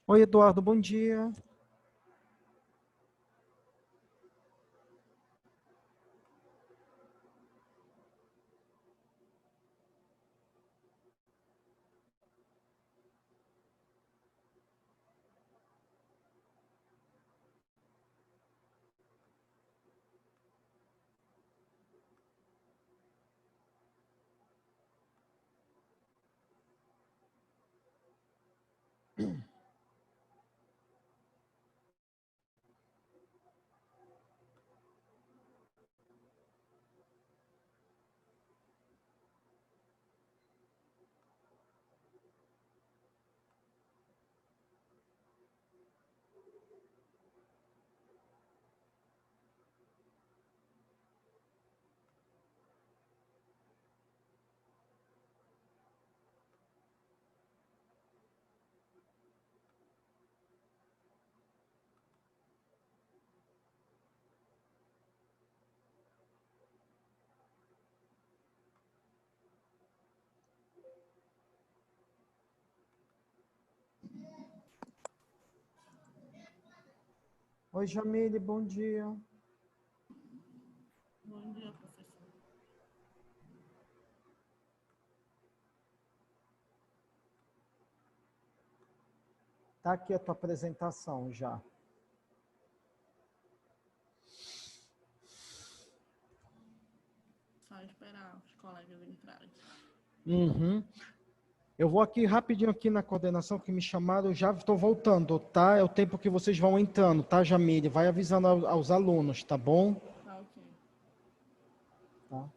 Oi, Eduardo, bom dia. Oi, Jamile, bom dia. Bom dia, professor. Tá aqui a tua apresentação já. Só esperar os colegas entrarem. Uhum. Eu vou aqui rapidinho aqui na coordenação que me chamaram, eu já estou voltando, tá? É o tempo que vocês vão entrando, tá, Jamile? Vai avisando aos alunos, tá bom? Tá ok. Tá.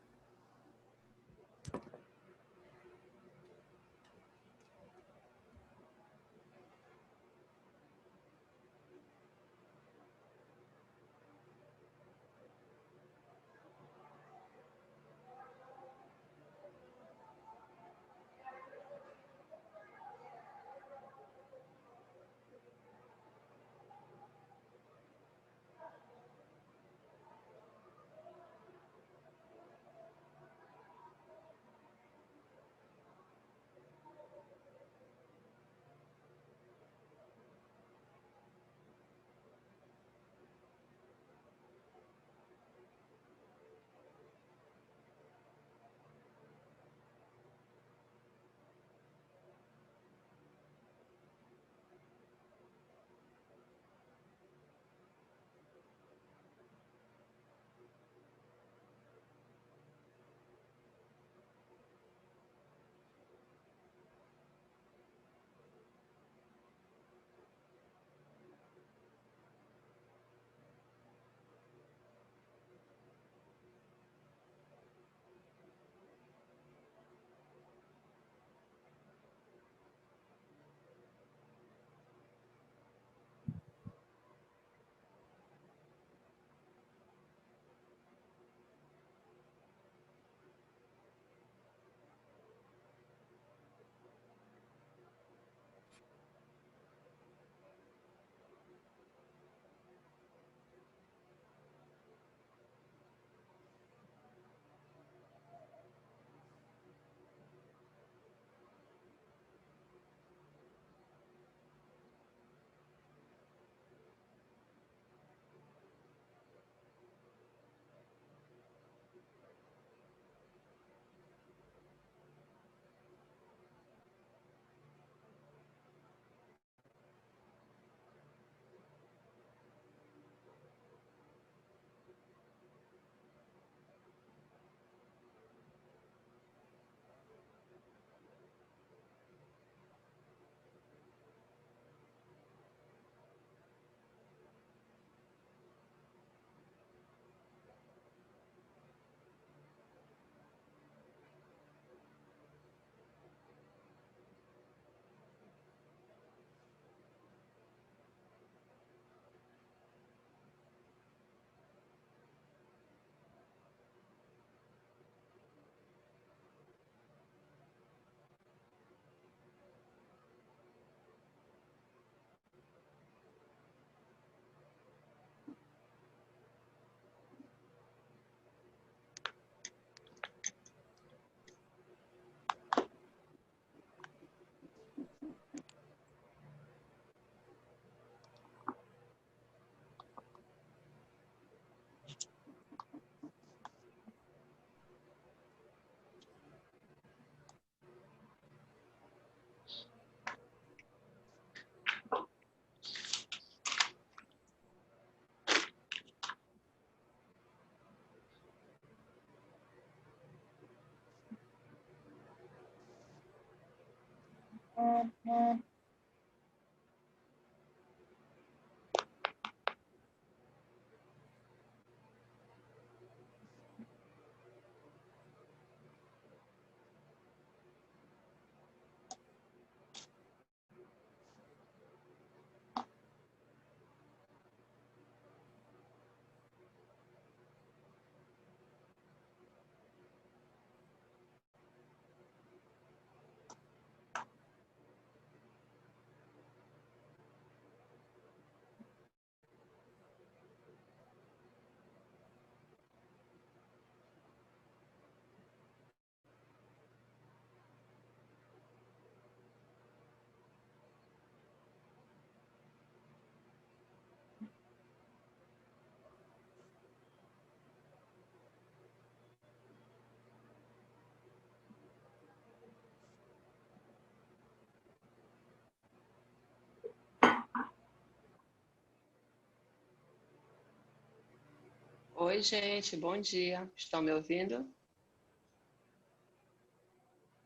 Oi, gente, bom dia. Estão me ouvindo?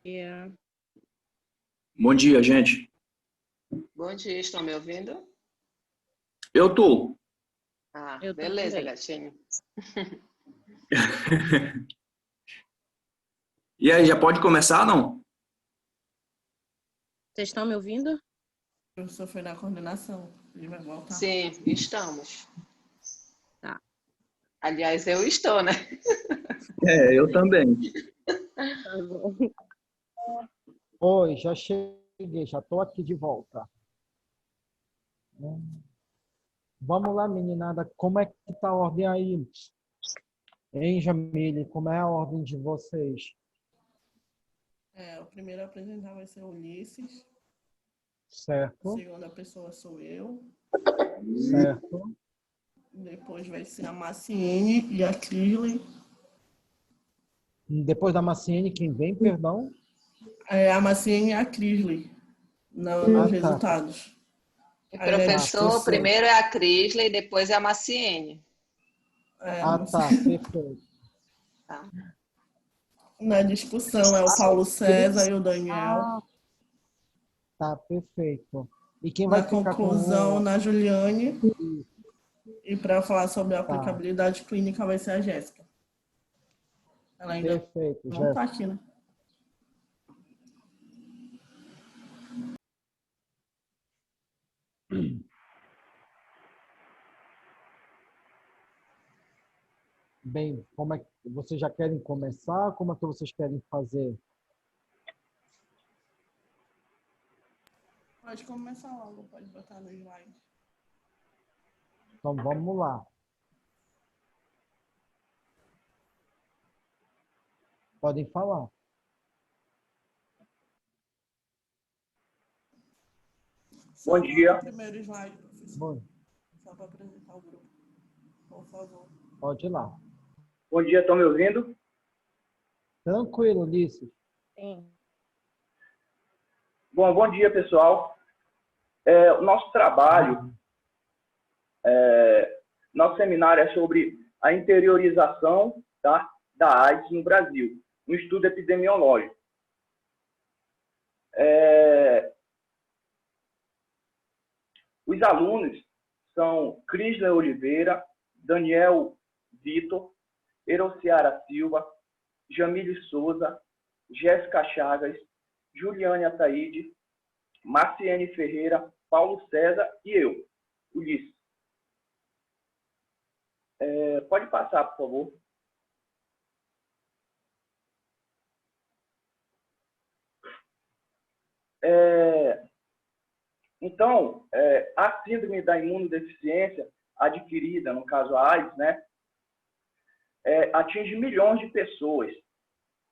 Yeah. Bom dia, gente. Bom dia, estão me ouvindo? Eu tô. Ah, Eu tô beleza, também. gatinho. E aí, já pode começar, não? Vocês estão me ouvindo? O professor foi na coordenação. Ele vai voltar. Sim, estamos. Tá. Aliás, eu estou, né? Eu também. Tá bom. Oi, já cheguei, já estou aqui de volta. Vamos lá, meninada. Como é que tá a ordem aí? Hein, Jamile? Como é a ordem de vocês? O primeiro a apresentar vai ser o Ulisses. A Certo? segunda pessoa sou eu. Certo? Depois vai ser a Maciene e a Kirley. Depois da Maciene, quem vem, perdão? A Maciene e a Kirley nos tá. resultados. O Aí, né, professor, discussão. primeiro é a Crisley, depois é a Maciene. Tá, perfeito. Tá? Na discussão é o Paulo César e o Daniel. Tá, perfeito. E quem Na vai ficar conclusão, com na Juliane. E para falar sobre a Tá. aplicabilidade clínica vai ser a Jéssica. Ela ainda Perfeito, não já. está aqui, né? Bem, como é que vocês já querem começar? Como é que vocês querem fazer? Pode começar logo, pode botar no slide. Então vamos lá. Podem falar. Só dia. o primeiro slide, professor. Bom, Só para apresentar o grupo. Por favor. pode ir lá. Bom dia, estão me ouvindo? Tranquilo, Ulisses. Sim. Bom dia, pessoal. O nosso trabalho, nosso seminário é sobre a interiorização, tá, da AIDS no Brasil, um estudo epidemiológico. Os alunos são Crisley Oliveira, Daniel Vitor, Erociara Silva, Jamile Souza, Jéssica Chagas, Juliane Ataíde, Marciene Ferreira, Paulo César e eu, Ulisses. Pode passar, por favor. Então, a síndrome da imunodeficiência adquirida, no caso a AIDS, né, atinge milhões de pessoas.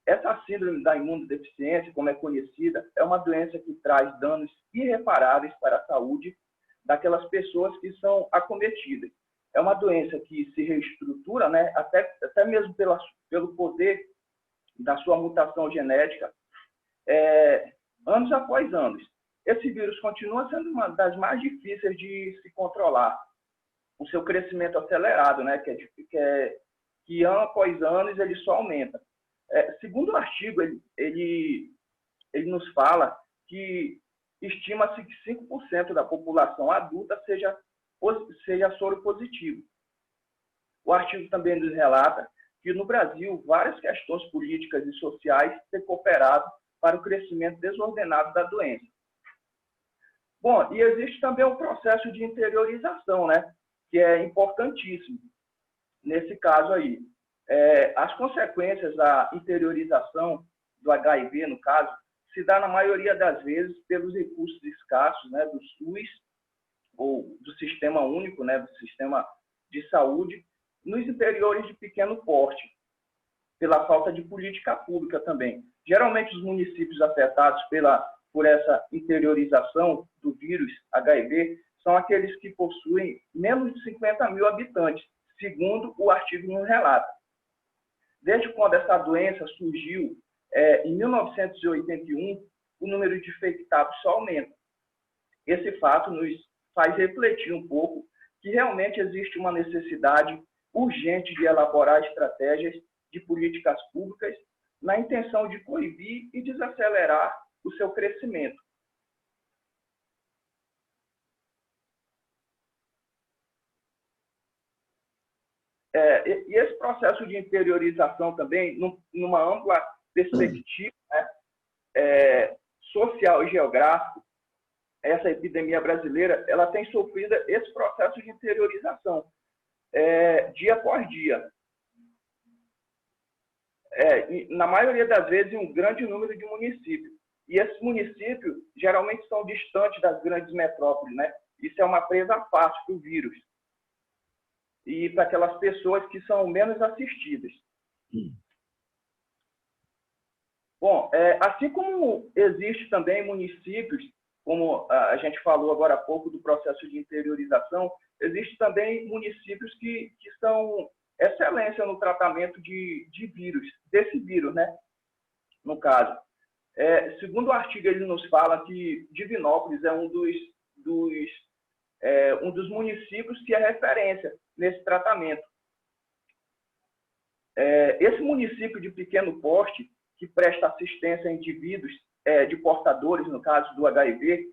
Essa síndrome da imunodeficiência, como é conhecida, é uma doença que traz danos irreparáveis para a saúde daquelas pessoas que são acometidas. É uma doença que se reestrutura, né, até mesmo pelo poder da sua mutação genética, anos após anos. Esse vírus continua sendo uma das mais difíceis de se controlar, o seu crescimento acelerado, né, que ano após ano ele só aumenta. Segundo o artigo, ele nos fala que estima-se que 5% da população adulta seja soropositivo. O artigo também nos relata que no Brasil várias questões políticas e sociais têm cooperado para o crescimento desordenado da doença. Bom, e existe também o processo de interiorização, né, que é importantíssimo nesse caso aí. As consequências da interiorização do HIV, no caso, se dá na maioria das vezes pelos recursos escassos, né, do SUS ou do Sistema Único, né, do Sistema de Saúde, nos interiores de pequeno porte, pela falta de política pública também. Geralmente, os municípios afetados por essa interiorização do vírus HIV são aqueles que possuem menos de 50 mil habitantes, segundo o artigo nos relata. Desde quando essa doença surgiu, em 1981, o número de infectados só aumenta. Esse fato nos faz refletir um pouco que realmente existe uma necessidade urgente de elaborar estratégias de políticas públicas na intenção de coibir e desacelerar o seu crescimento. E esse processo de interiorização também, numa ampla perspectiva, né, social e geográfica, essa epidemia brasileira, ela tem sofrido esse processo de interiorização, dia após dia. Na maioria das vezes, em um grande número de municípios. E esses municípios geralmente são distantes das grandes metrópoles, né? Isso é uma presa fácil para o vírus. E para aquelas pessoas que são menos assistidas. Bom, assim como existe também municípios, como a gente falou agora há pouco do processo de interiorização, existe também municípios que são excelência no tratamento de vírus, desse vírus, né? No caso. Segundo o artigo, ele nos fala que Divinópolis é um dos municípios que é referência nesse tratamento. Esse município de pequeno porte, que presta assistência a indivíduos de portadores, no caso do HIV,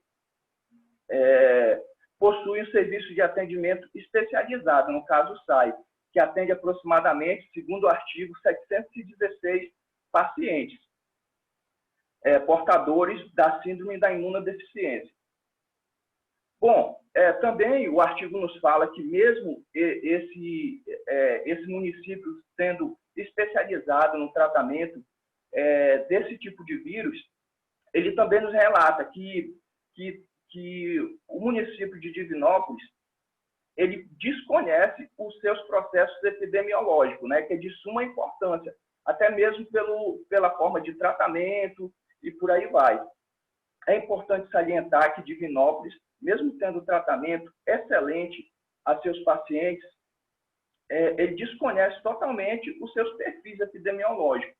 possui um serviço de atendimento especializado, no caso o SAI, que atende aproximadamente, segundo o artigo, 716 pacientes portadores da síndrome da imunodeficiência. Bom, também o artigo nos fala que mesmo esse município sendo especializado no tratamento desse tipo de vírus, ele também nos relata que o município de Divinópolis ele desconhece os seus processos epidemiológicos, né, que é de suma importância, até mesmo pela forma de tratamento e por aí vai. É importante salientar que Divinópolis, mesmo tendo tratamento excelente a seus pacientes, ele desconhece totalmente os seus perfis epidemiológicos.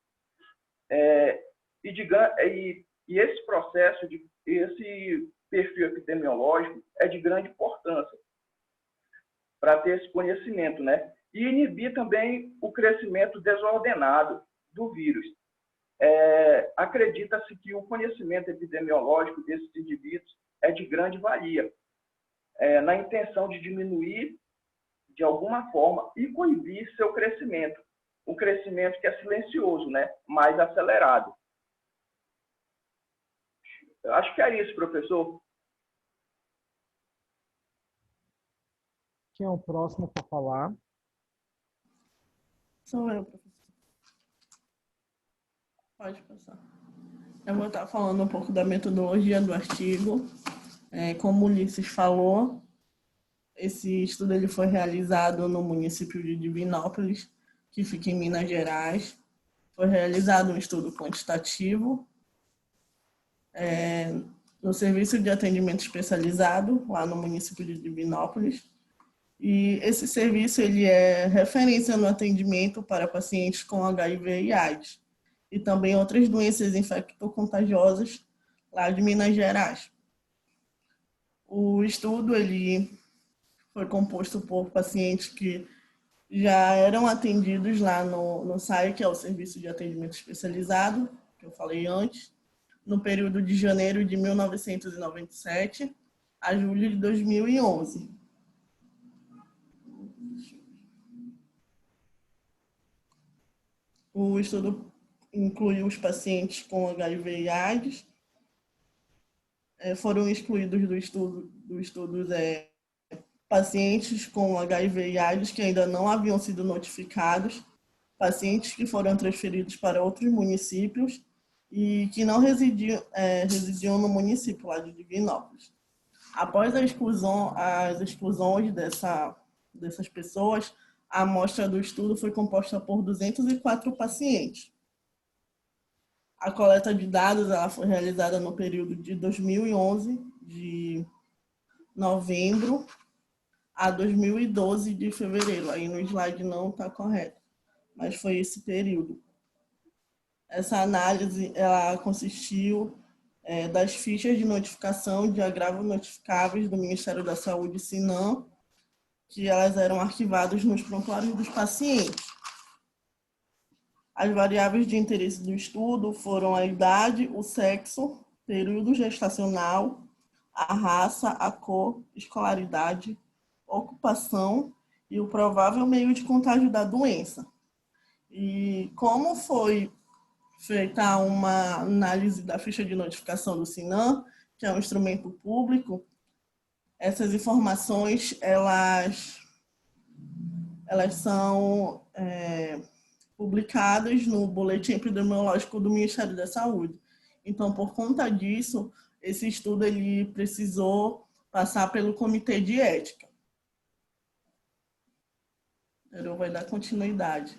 E esse processo, esse perfil epidemiológico é de grande importância para ter esse conhecimento, né? E inibir também o crescimento desordenado do vírus. Acredita-se que o conhecimento epidemiológico desses indivíduos é de grande valia, na intenção de diminuir, de alguma forma, e coibir seu crescimento. Um crescimento que é silencioso, né? Mais acelerado. Eu acho que é isso, professor. Quem é o próximo para falar? Sou eu, professor. Pode passar. Eu vou estar falando um pouco da metodologia do artigo. Como o Ulisses falou, esse estudo ele foi realizado no município de Divinópolis, que fica em Minas Gerais. Foi realizado um estudo quantitativo no Serviço de Atendimento Especializado, lá no município de Divinópolis. E esse serviço ele é referência no atendimento para pacientes com HIV e AIDS, e também outras doenças infectocontagiosas lá de Minas Gerais. O estudo ele foi composto por pacientes que já eram atendidos lá no SAI, que é o Serviço de Atendimento Especializado, que eu falei antes, no período de janeiro de 1997 a julho de 2011. O estudo incluiu os pacientes com HIV e AIDS. Foram excluídos do estudo pacientes com HIV e AIDS que ainda não haviam sido notificados, pacientes que foram transferidos para outros municípios e que não residiam no município lá de Divinópolis. Após as exclusões dessas pessoas, a amostra do estudo foi composta por 204 pacientes. A coleta de dados ela foi realizada no período de 2011, de novembro a 2012 de fevereiro. Aí no slide não está correto, mas foi esse período. Essa análise ela consistiu das fichas de notificação de agravos notificáveis do Ministério da Saúde, SINAM, que elas eram arquivadas nos prontuários dos pacientes. As variáveis de interesse do estudo foram a idade, o sexo, período gestacional, a raça, a cor, escolaridade, ocupação e o provável meio de contágio da doença. E como foi feita uma análise da ficha de notificação do SINAM, que é um instrumento público, essas informações elas são publicadas no boletim epidemiológico do Ministério da Saúde. Então, por conta disso, esse estudo ele precisou passar pelo Comitê de Ética. Eu vou dar continuidade.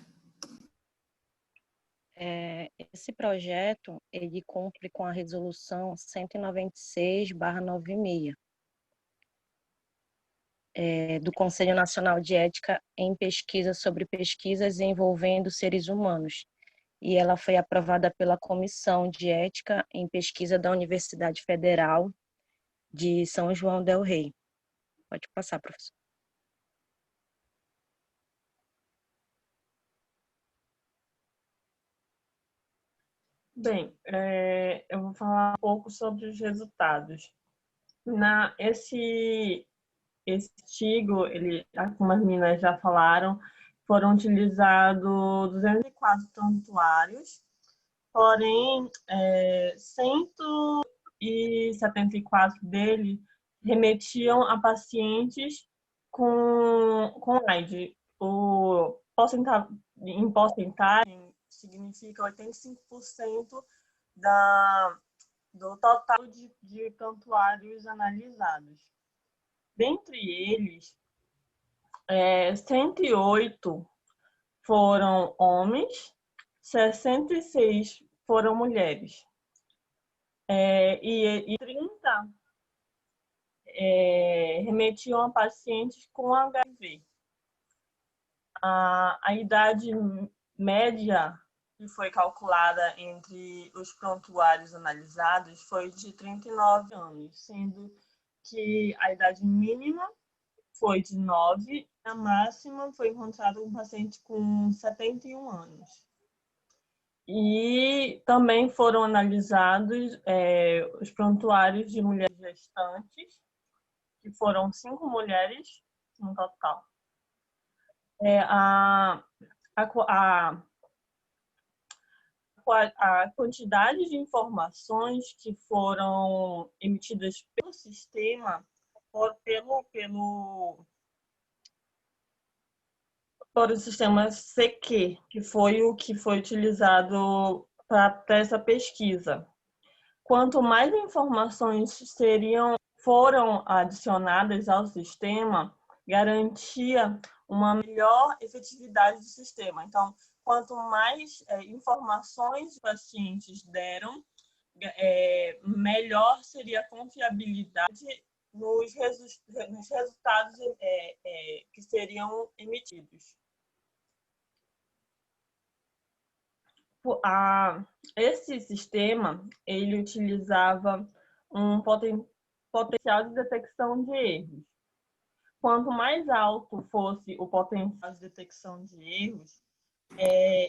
Esse projeto, ele cumpre com a resolução 196/96, do Conselho Nacional de Ética em Pesquisa sobre Pesquisas envolvendo seres humanos. E ela foi aprovada pela Comissão de Ética em Pesquisa da Universidade Federal de São João del Rei. Pode passar, professor. Bem, eu vou falar um pouco sobre os resultados. Esse artigo, como as meninas já falaram, foram utilizados 204 prontuários, porém, 174 deles remetiam a pacientes com AIDS. Em porcentagem, significa 85% do total de prontuários analisados. Dentre eles, 108 foram homens, 66 foram mulheres. E 30 remetiam a pacientes com HIV. A idade média que foi calculada entre os prontuários analisados foi de 39 anos, sendo que a idade mínima foi de 9 e a máxima foi encontrada um paciente com 71 anos. E também foram analisados os prontuários de mulheres gestantes, que foram 5 mulheres no total. A quantidade de informações que foram emitidas pelo sistema, por o sistema CQ, que foi o que foi utilizado para essa pesquisa. Quanto mais informações foram adicionadas ao sistema, garantia uma melhor efetividade do sistema. Então, quanto mais informações os pacientes deram, melhor seria a confiabilidade nos resultados que seriam emitidos. Esse sistema ele utilizava um potencial de detecção de erros. Quanto mais alto fosse o potencial de detecção de erros,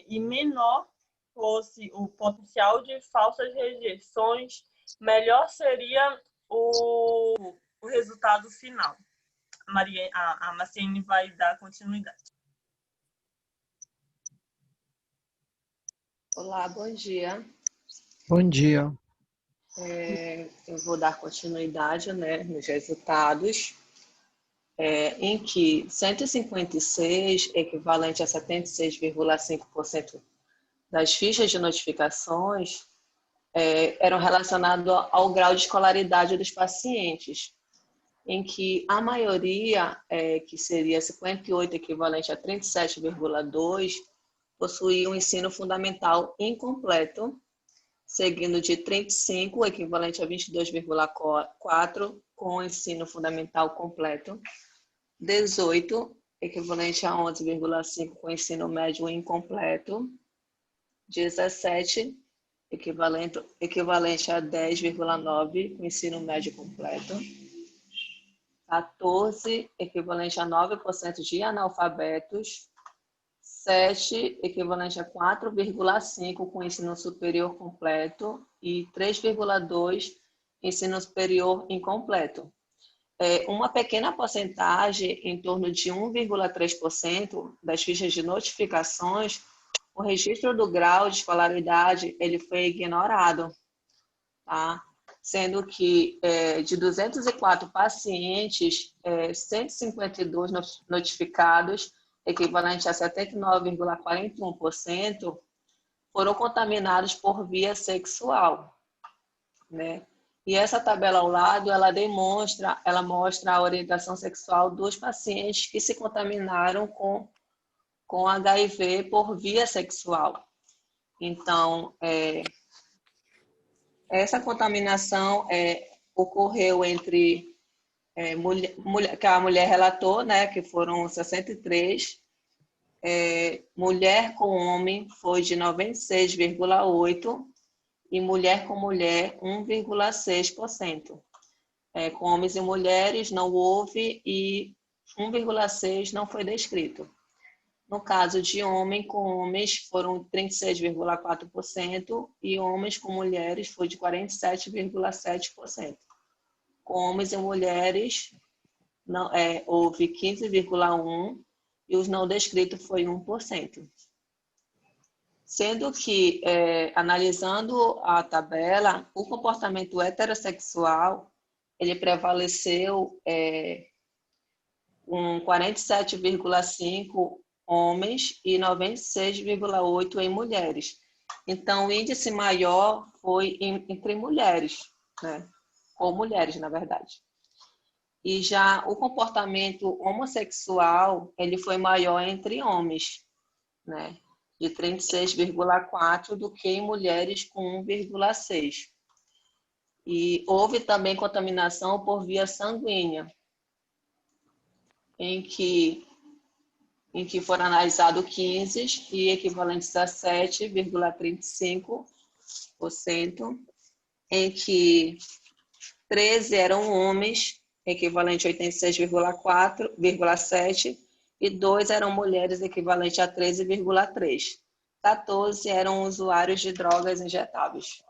e menor fosse o potencial de falsas rejeições, melhor seria o resultado final. A Marciene vai dar continuidade. Olá, bom dia. Bom dia. Eu vou dar continuidade, né, nos resultados, em que 156, equivalente a 76,5% das fichas de notificações, eram relacionadas ao grau de escolaridade dos pacientes, em que a maioria, que seria 58, equivalente a 37,2%, possuía um ensino fundamental incompleto, seguindo de 35, equivalente a 22,4%, com ensino fundamental completo, 18, equivalente a 11,5%, com ensino médio incompleto, 17, equivalente a 10,9%, com ensino médio completo, 14, equivalente a 9% de analfabetos, 7, equivalente a 4,5% com ensino superior completo e 3,2% ensino superior incompleto. Uma pequena porcentagem, em torno de 1,3% das fichas de notificações, o registro do grau de escolaridade ele foi ignorado, tá? Sendo que de 204 pacientes, 152 notificados, equivalente a 79,41%, foram contaminados por via sexual, né? E essa tabela ao lado, ela mostra a orientação sexual dos pacientes que se contaminaram com HIV por via sexual. Então, essa contaminação ocorreu entre que a mulher relatou, né, que foram 63, mulher com homem foi de 96,8% e mulher com mulher 1,6%. Com homens e mulheres não houve e 1,6% não foi descrito. No caso de homem com homens foram 36,4% e homens com mulheres foi de 47,7%. Com homens e mulheres não, houve 15,1% e os não descritos foi 1%. Sendo que, analisando a tabela, o comportamento heterossexual ele prevaleceu com 47,5% homens e 96,8% em mulheres. Então, o índice maior foi entre mulheres, né? Com mulheres, na verdade. E já o comportamento homossexual, ele foi maior entre homens, né? De 36,4% do que em mulheres com 1,6%. E houve também contaminação por via sanguínea, em que foram analisados 15 e equivalentes a 7,35%, em que 13 eram homens, equivalente a 86,7%, e 2 eram mulheres, equivalente a 13,3%. 14 eram usuários de drogas injetáveis.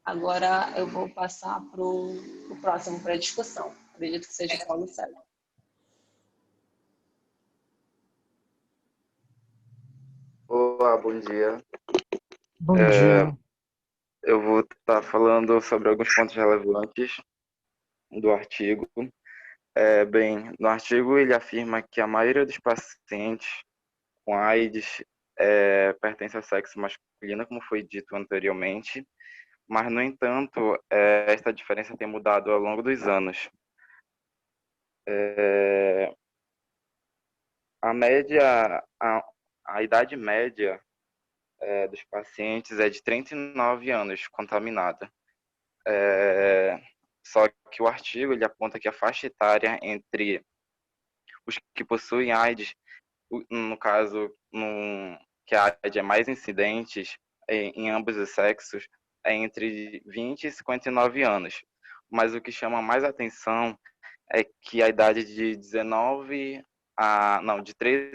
Agora eu vou passar para o próximo para a discussão. Acredito que seja o Paulo César. Olá, bom dia. Bom dia. Eu vou estar falando sobre alguns pontos relevantes do artigo. No artigo ele afirma que a maioria dos pacientes com AIDS pertence ao sexo masculino, como foi dito anteriormente, mas, no entanto, esta diferença tem mudado ao longo dos anos. A idade média dos pacientes é de 39 anos contaminada. Só que o artigo ele aponta que a faixa etária entre os que possuem AIDS, no caso, que a AIDS é mais incidente em ambos os sexos, é entre 20 e 59 anos. Mas o que chama mais atenção é que a idade de 13 a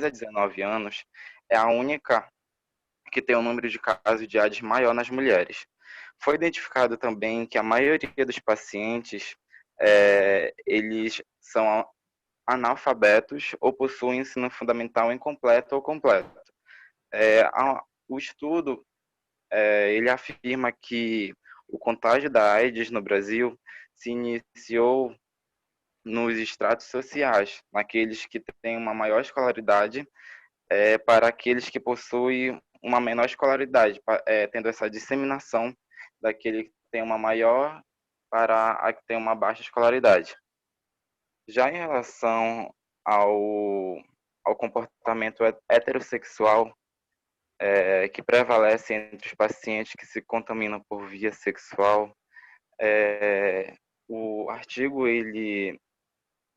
19 anos é a única que tem um número de casos de AIDS maior nas mulheres. Foi identificado também que a maioria dos pacientes, eles são analfabetos ou possuem ensino fundamental incompleto ou completo. O estudo, ele afirma que o contágio da AIDS no Brasil se iniciou nos estratos sociais, naqueles que têm uma maior escolaridade, para aqueles que possuem uma menor escolaridade, tendo essa disseminação daquele que tem uma maior para a que tem uma baixa escolaridade. Já em relação ao comportamento heterossexual, que prevalece entre os pacientes que se contaminam por via sexual, o artigo ele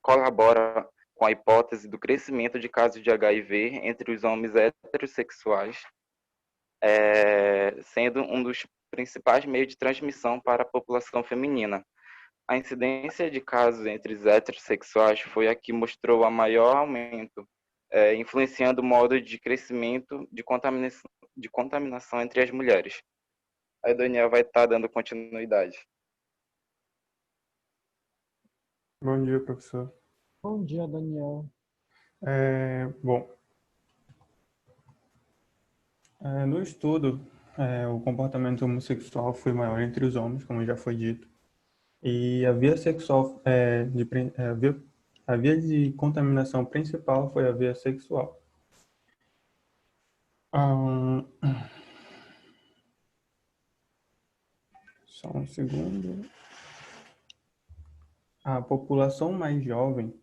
colabora com a hipótese do crescimento de casos de HIV entre os homens heterossexuais, sendo um dos principais meios de transmissão para a população feminina. A incidência de casos entre os heterossexuais foi a que mostrou a maior aumento, influenciando o modo de crescimento de contaminação entre as mulheres. Aí o Daniel vai estar dando continuidade. Bom dia, professor. Bom dia, Daniel. No estudo, o comportamento homossexual foi maior entre os homens, como já foi dito, e a via sexual, a via de contaminação principal foi a via sexual. Só um segundo. A população mais jovem,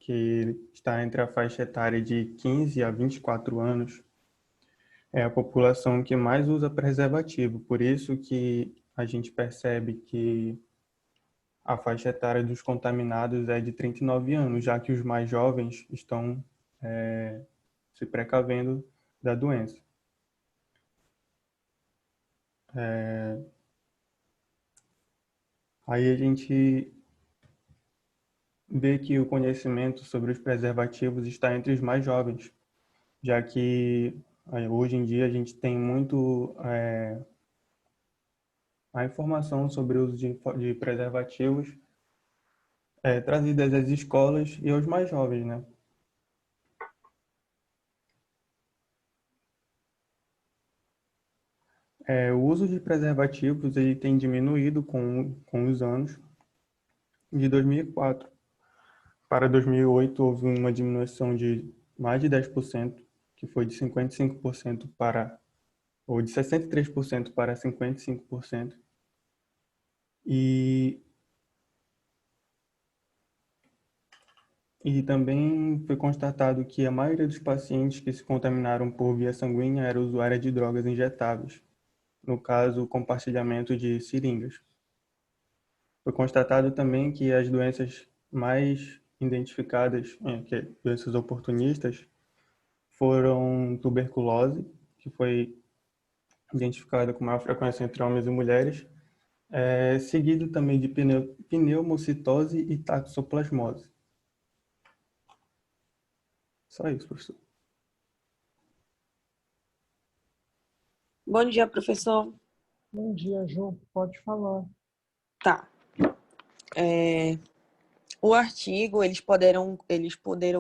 que está entre a faixa etária de 15 a 24 anos, é a população que mais usa preservativo. Por isso que a gente percebe que a faixa etária dos contaminados é de 39 anos, já que os mais jovens estão se precavendo da doença. Aí a gente vê que o conhecimento sobre os preservativos está entre os mais jovens, já que hoje em dia a gente tem muito a informação sobre o uso de preservativos trazidas às escolas e aos mais jovens, né? O uso de preservativos ele tem diminuído com os anos. De 2004 para 2008 houve uma diminuição de mais de 10%, que foi de 55% ou de 63% para 55%. E também foi constatado que a maioria dos pacientes que se contaminaram por via sanguínea era usuária de drogas injetáveis, no caso, compartilhamento de seringas. Foi constatado também que as doenças mais identificadas, doenças oportunistas, foram tuberculose, que foi identificada com maior frequência entre homens e mulheres, seguido também de pneumocitose e toxoplasmose. Só isso, professor. Bom dia, professor. Bom dia, Ju. Pode falar. Tá. O artigo, eles poderam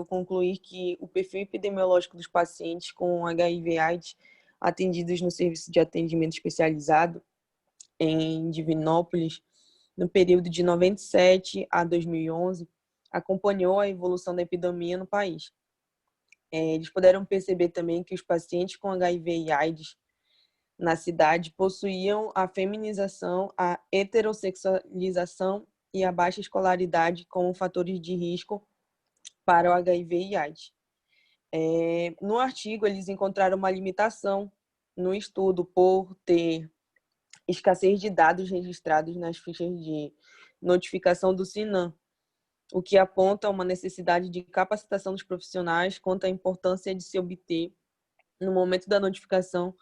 concluir que o perfil epidemiológico dos pacientes com HIV/AIDS atendidos no serviço de atendimento especializado em Divinópolis, no período de 97 a 2011, acompanhou a evolução da epidemia no país. Eles puderam perceber também que os pacientes com HIV e AIDS na cidade possuíam a feminização, a heterossexualização e a baixa escolaridade como fatores de risco para o HIV e AIDS. No artigo, eles encontraram uma limitação no estudo por ter escassez de dados registrados nas fichas de notificação do SINAM, o que aponta uma necessidade de capacitação dos profissionais quanto à importância de se obter, no momento da notificação,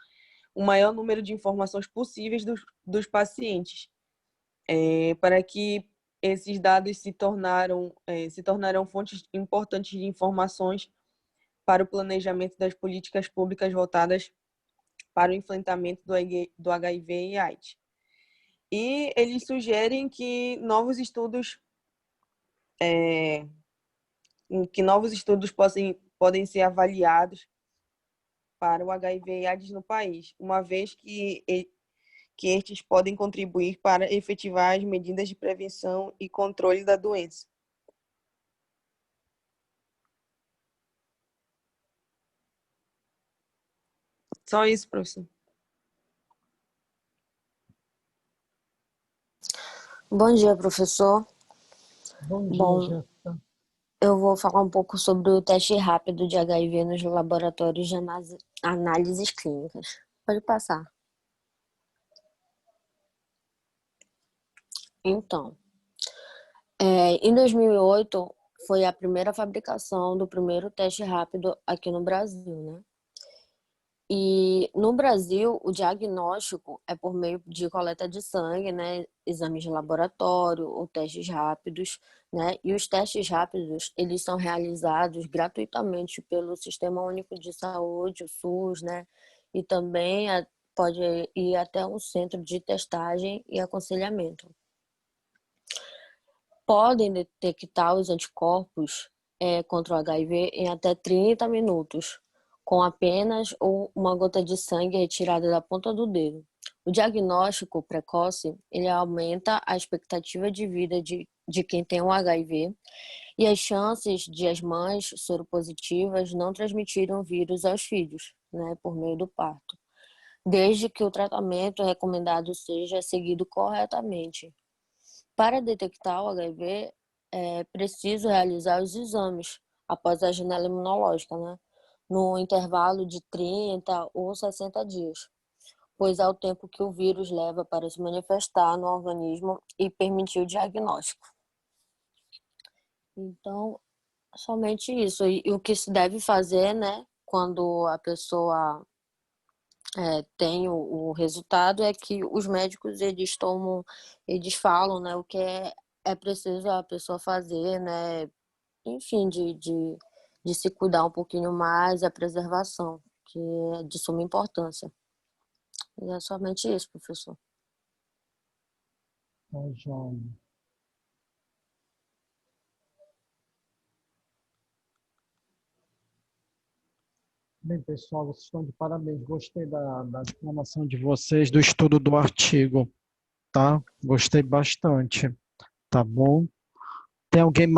o maior número de informações possíveis dos pacientes, para que esses dados se tornarão fontes importantes de informações para o planejamento das políticas públicas voltadas para o enfrentamento do HIV e AIDS. E eles sugerem que novos estudos podem ser avaliados para o HIV e AIDS no país, uma vez que estes podem contribuir para efetivar as medidas de prevenção e controle da doença. Só isso, professor. Bom dia, professor. Bom dia, Bom, Jéssica. eu vou falar um pouco sobre o teste rápido de HIV nos laboratórios de análises clínicas. Pode passar. Então, em 2008 foi a primeira fabricação do primeiro teste rápido aqui no Brasil, né? E no Brasil, o diagnóstico é por meio de coleta de sangue, né, exames de laboratório ou testes rápidos, né? E os testes rápidos, eles são realizados gratuitamente pelo Sistema Único de Saúde, o SUS, né? E também pode ir até um centro de testagem e aconselhamento. Podem detectar os anticorpos contra o HIV em até 30 minutos, com apenas uma gota de sangue retirada da ponta do dedo. O diagnóstico precoce, ele aumenta a expectativa de vida de quem tem o HIV e as chances de as mães soropositivas não transmitirem o vírus aos filhos, né, por meio do parto, desde que o tratamento recomendado seja seguido corretamente. Para detectar o HIV, é preciso realizar os exames após a janela imunológica, né? No intervalo de 30 ou 60 dias, pois é o tempo que o vírus leva para se manifestar no organismo e permitir o diagnóstico. Então, somente isso. E o que se deve fazer, né, quando a pessoa tem o resultado, é que os médicos, eles falam, né, o que é preciso a pessoa fazer, né, enfim, de se cuidar um pouquinho mais, a preservação, que é de suma importância. E é somente isso, professor. Tá, João. Bem, pessoal, vocês estão de parabéns. Gostei da explanação de vocês, do estudo do artigo, tá? Gostei bastante, tá bom? Tem alguém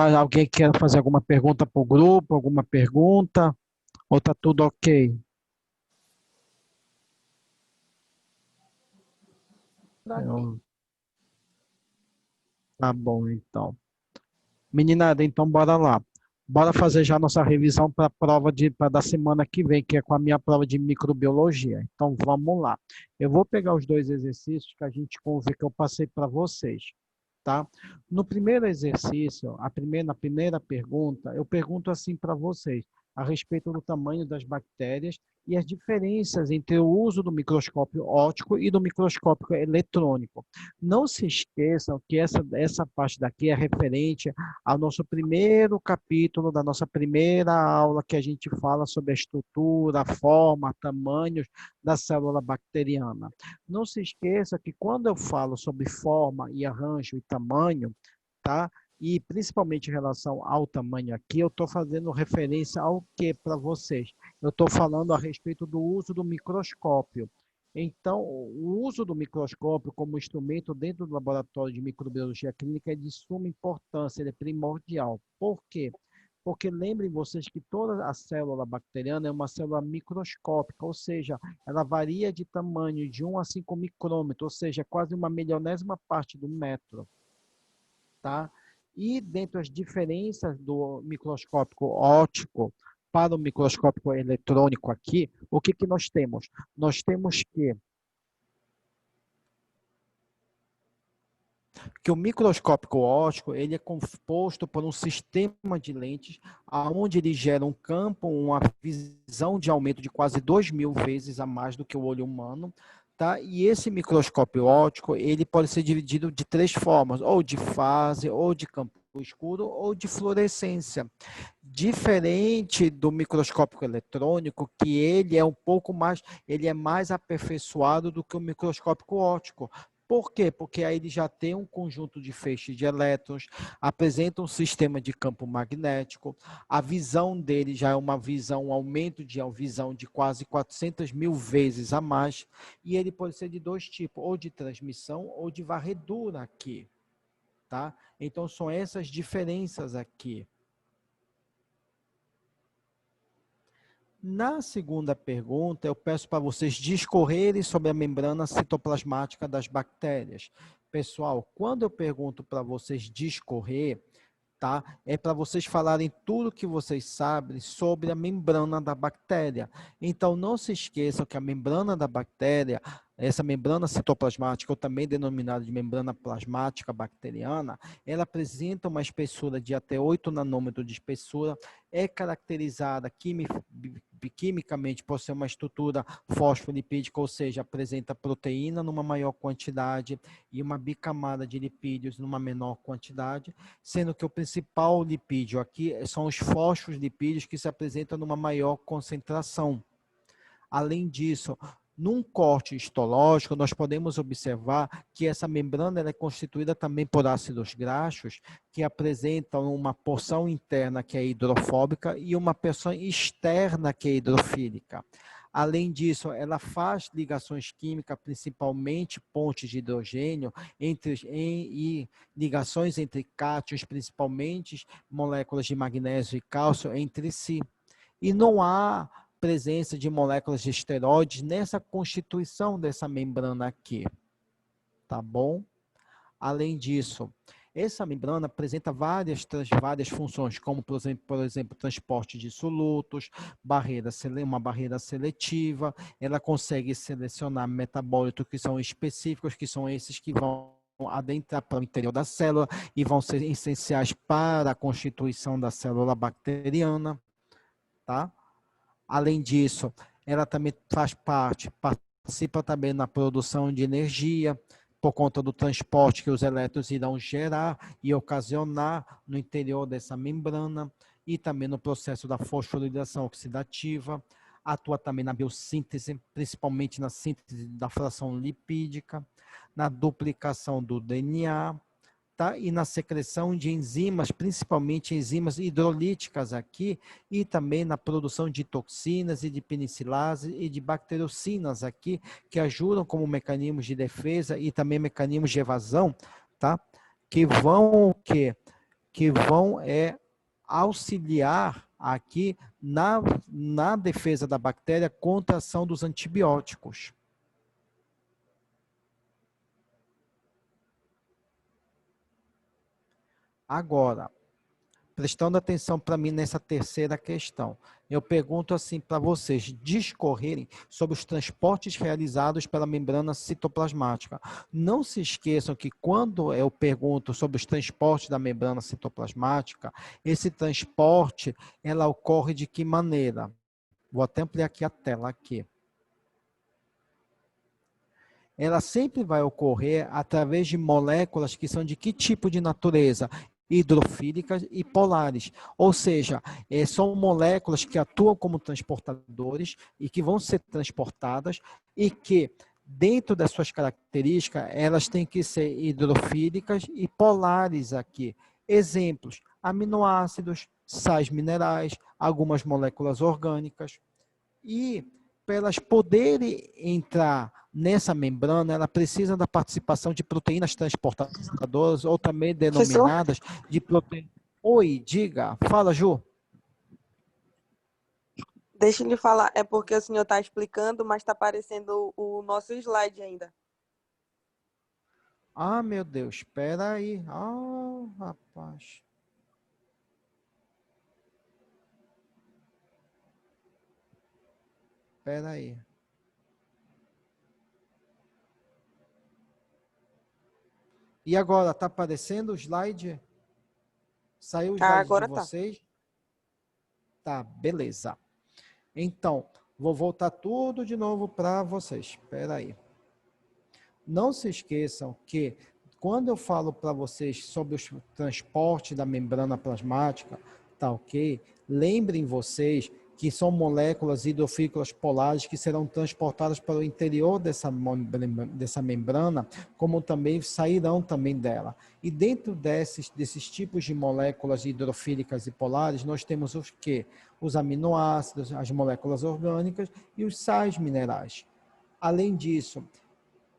que quer fazer alguma pergunta para o grupo, alguma pergunta? Ou tá tudo ok? Tá bom, então. Meninada, então bora lá. Bora fazer já nossa revisão para a prova da semana que vem, que é com a minha prova de microbiologia. Então vamos lá. Eu vou pegar os dois exercícios que a gente convê que eu passei para vocês, tá? No primeiro exercício, na primeira pergunta, eu pergunto assim para vocês, a respeito do tamanho das bactérias e as diferenças entre o uso do microscópio óptico e do microscópio eletrônico. Não se esqueçam que essa parte daqui é referente ao nosso primeiro capítulo da nossa primeira aula, que a gente fala sobre a estrutura, a forma, tamanhos da célula bacteriana. Não se esqueça que quando eu falo sobre forma e arranjo e tamanho, tá? E principalmente em relação ao tamanho aqui, eu estou fazendo referência ao que para vocês? Eu estou falando a respeito do uso do microscópio. Então, o uso do microscópio como instrumento dentro do laboratório de microbiologia clínica é de suma importância, ele é primordial. Por quê? Porque lembrem vocês que toda a célula bacteriana é uma célula microscópica, ou seja, ela varia de tamanho de 1 a 5 micrômetros, ou seja, quase uma milionésima parte do metro, tá? E dentro das diferenças do microscópio óptico para o microscópio eletrônico aqui, o que nós temos? Nós temos que o microscópio óptico, ele é composto por um sistema de lentes onde ele gera um campo, uma visão de aumento de quase 2.000 vezes a mais do que o olho humano, tá? E esse microscópio óptico, ele pode ser dividido de 3 formas, ou de fase, ou de campo escuro, ou de fluorescência. Diferente do microscópio eletrônico, que ele é um pouco mais, ele é mais aperfeiçoado do que o microscópio óptico. Por quê? Porque aí ele já tem um conjunto de feixes de elétrons, apresenta um sistema de campo magnético, a visão dele já é uma visão, um aumento de visão de quase 400.000 vezes a mais, e ele pode ser de dois tipos, ou de transmissão ou de varredura aqui, tá? Então são essas diferenças aqui. Na segunda pergunta, eu peço para vocês discorrerem sobre a membrana citoplasmática das bactérias. Pessoal, quando eu pergunto para vocês discorrer, tá? É para vocês falarem tudo que vocês sabem sobre a membrana da bactéria. Então, não se esqueçam que a membrana da bactéria, essa membrana citoplasmática, ou também denominada de membrana plasmática bacteriana, ela apresenta uma espessura de até 8 nanômetros de espessura, é caracterizada quimicamente por ser uma estrutura fosfolipídica, ou seja, apresenta proteína numa maior quantidade e uma bicamada de lipídios numa menor quantidade, sendo que o principal lipídio aqui são os fosfolipídios que se apresentam numa maior concentração. Além disso, num corte histológico, nós podemos observar que essa membrana ela é constituída também por ácidos graxos, que apresentam uma porção interna que é hidrofóbica e uma porção externa que é hidrofílica. Além disso, ela faz ligações químicas, principalmente pontes de hidrogênio, e ligações entre cátions, principalmente moléculas de magnésio e cálcio, entre si. E não há presença de moléculas de esteroides nessa constituição dessa membrana aqui, tá bom? Além disso, essa membrana apresenta várias funções, como, por exemplo, transporte de solutos, uma barreira seletiva, ela consegue selecionar metabólitos que são específicos, que são esses que vão adentrar para o interior da célula e vão ser essenciais para a constituição da célula bacteriana, tá? Além disso, ela também participa também na produção de energia, por conta do transporte que os elétrons irão gerar e ocasionar no interior dessa membrana, e também no processo da fosforilação oxidativa, atua também na biossíntese, principalmente na síntese da fração lipídica, na duplicação do DNA, tá? E na secreção de enzimas, principalmente enzimas hidrolíticas aqui, e também na produção de toxinas e de penicilase e de bactericinas aqui, que ajudam como mecanismos de defesa e também mecanismos de evasão, tá? Que vão auxiliar aqui na defesa da bactéria contra a ação dos antibióticos. Agora, prestando atenção para mim nessa terceira questão, eu pergunto assim para vocês discorrerem sobre os transportes realizados pela membrana citoplasmática. Não se esqueçam que quando eu pergunto sobre os transportes da membrana citoplasmática, esse transporte, ela ocorre de que maneira? Vou até ampliar aqui a tela aqui. Ela sempre vai ocorrer através de moléculas que são de que tipo de natureza? Hidrofílicas e polares, ou seja, são moléculas que atuam como transportadores e que vão ser transportadas e que, dentro das suas características, elas têm que ser hidrofílicas e polares aqui. Exemplos, aminoácidos, sais minerais, algumas moléculas orgânicas. E, para elas poderem entrar nessa membrana, ela precisa da participação de proteínas transportadoras, ou também denominadas de proteínas. Oi, diga. Fala, Ju. Deixa ele falar. É porque o senhor está explicando, mas está aparecendo o nosso slide ainda. Ah, meu Deus. Espera aí. Ah, rapaz. Espera aí. E agora, está aparecendo o slide? Saiu o slide agora de vocês? Tá, beleza. Então, vou voltar tudo de novo para vocês. Espera aí. Não se esqueçam que, quando eu falo para vocês sobre o transporte da membrana plasmática, tá ok? Lembrem vocês que são moléculas hidrofílicas polares que serão transportadas para o interior dessa membrana, como também sairão também dela. E dentro desses tipos de moléculas hidrofílicas e polares, nós temos os quê? Os aminoácidos, as moléculas orgânicas e os sais minerais. Além disso,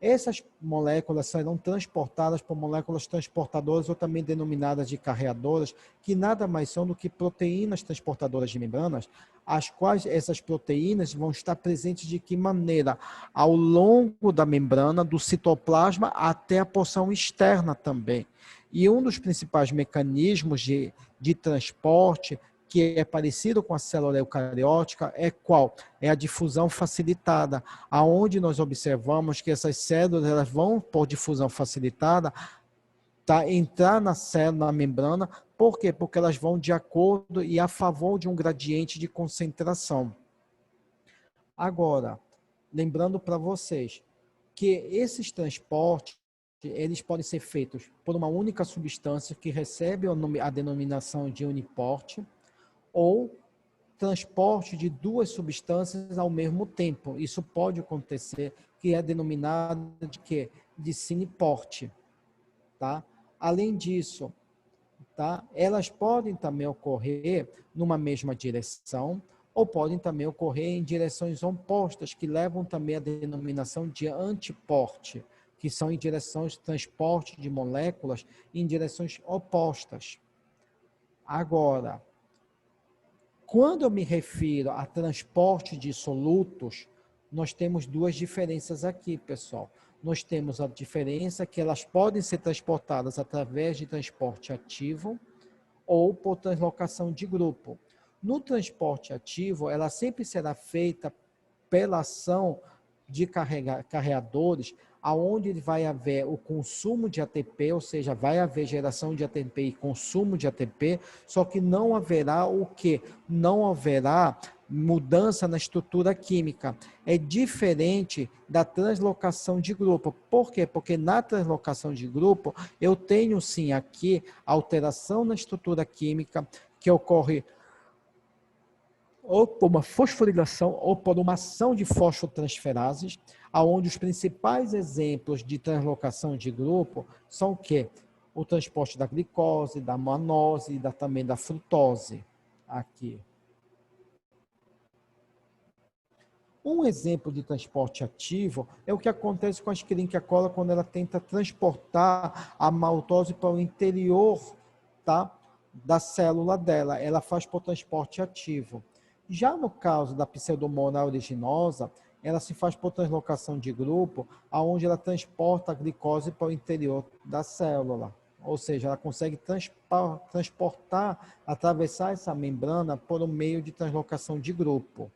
essas moléculas serão transportadas por moléculas transportadoras ou também denominadas de carreadoras, que nada mais são do que proteínas transportadoras de membranas, as quais essas proteínas vão estar presentes de que maneira? Ao longo da membrana, do citoplasma até a porção externa também. E um dos principais mecanismos de transporte, que é parecido com a célula eucariótica, é qual? É a difusão facilitada, aonde nós observamos que essas células elas vão, por difusão facilitada, entrar na célula, na membrana. Por quê? Porque elas vão de acordo e a favor de um gradiente de concentração. Agora, lembrando para vocês que esses transportes, eles podem ser feitos por uma única substância que recebe a denominação de uniporte, ou transporte de duas substâncias ao mesmo tempo. Isso pode acontecer, que é denominado de quê? De siniporte. Tá? Além disso, tá? Elas podem também ocorrer numa mesma direção, ou podem também ocorrer em direções opostas, que levam também a denominação de antiporte, que são em direções de transporte de moléculas em direções opostas. Agora, quando eu me refiro a transporte de solutos, nós temos duas diferenças aqui, pessoal. Nós temos a diferença que elas podem ser transportadas através de transporte ativo ou por translocação de grupo. No transporte ativo, ela sempre será feita pela ação de carreadores, aonde vai haver o consumo de ATP, ou seja, vai haver geração de ATP e consumo de ATP, só que não haverá o quê? Não haverá mudança na estrutura química. É diferente da translocação de grupo. Por quê? Porque na translocação de grupo, eu tenho sim aqui alteração na estrutura química que ocorre ou por uma fosforilação ou por uma ação de fosfotransferases, aonde os principais exemplos de translocação de grupo são o quê? O transporte da glicose, da manose e também da frutose. Aqui. Um exemplo de transporte ativo é o que acontece com a Escherichia coli quando ela tenta transportar a maltose para o interior, tá, da célula dela. Ela faz por transporte ativo. Já no caso da Pseudomonas aeruginosa, ela se faz por translocação de grupo, aonde ela transporta a glicose para o interior da célula. Ou seja, ela consegue transportar, atravessar essa membrana por um meio de translocação de grupo.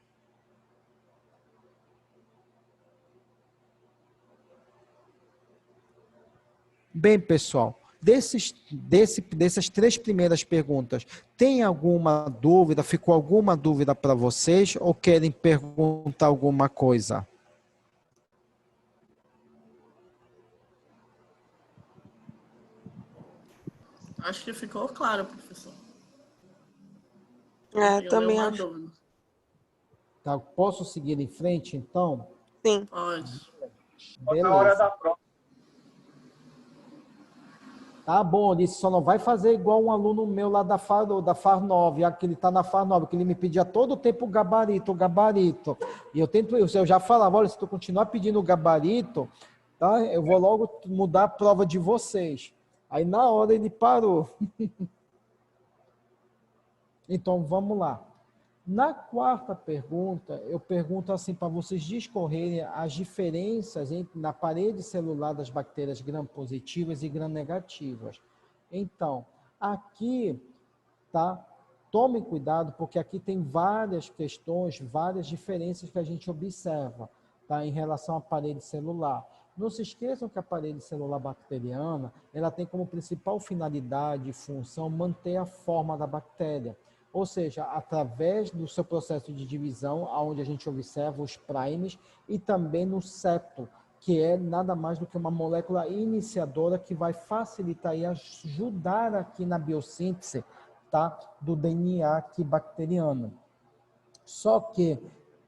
Bem, pessoal, dessas três primeiras perguntas, tem alguma dúvida? Ficou alguma dúvida para vocês ou querem perguntar alguma coisa? Acho que ficou claro, professor. Também acho. Dúvida. Tá, posso seguir em frente, então? Sim. Pode. Beleza. Na hora da prova. Tá bom, ele só não vai fazer igual um aluno meu lá da FAR 9, que ele está na FAR 9, que ele me pedia todo o tempo o gabarito. E eu já falava, olha, se tu continuar pedindo o gabarito, tá, eu vou logo mudar a prova de vocês. Aí na hora ele parou. Então vamos lá. Na quarta pergunta, eu pergunto assim para vocês discorrerem as diferenças na parede celular das bactérias gram-positivas e gram-negativas. Então, aqui, tá? Tomem cuidado, porque aqui tem várias questões, várias diferenças que a gente observa, tá? Em relação à parede celular. Não se esqueçam que a parede celular bacteriana, ela tem como principal finalidade e função manter a forma da bactéria. Ou seja, através do seu processo de divisão, onde a gente observa os primes, e também no septo, que é nada mais do que uma molécula iniciadora que vai facilitar e ajudar aqui na biossíntese, tá? Do DNA aqui bacteriano. Só que,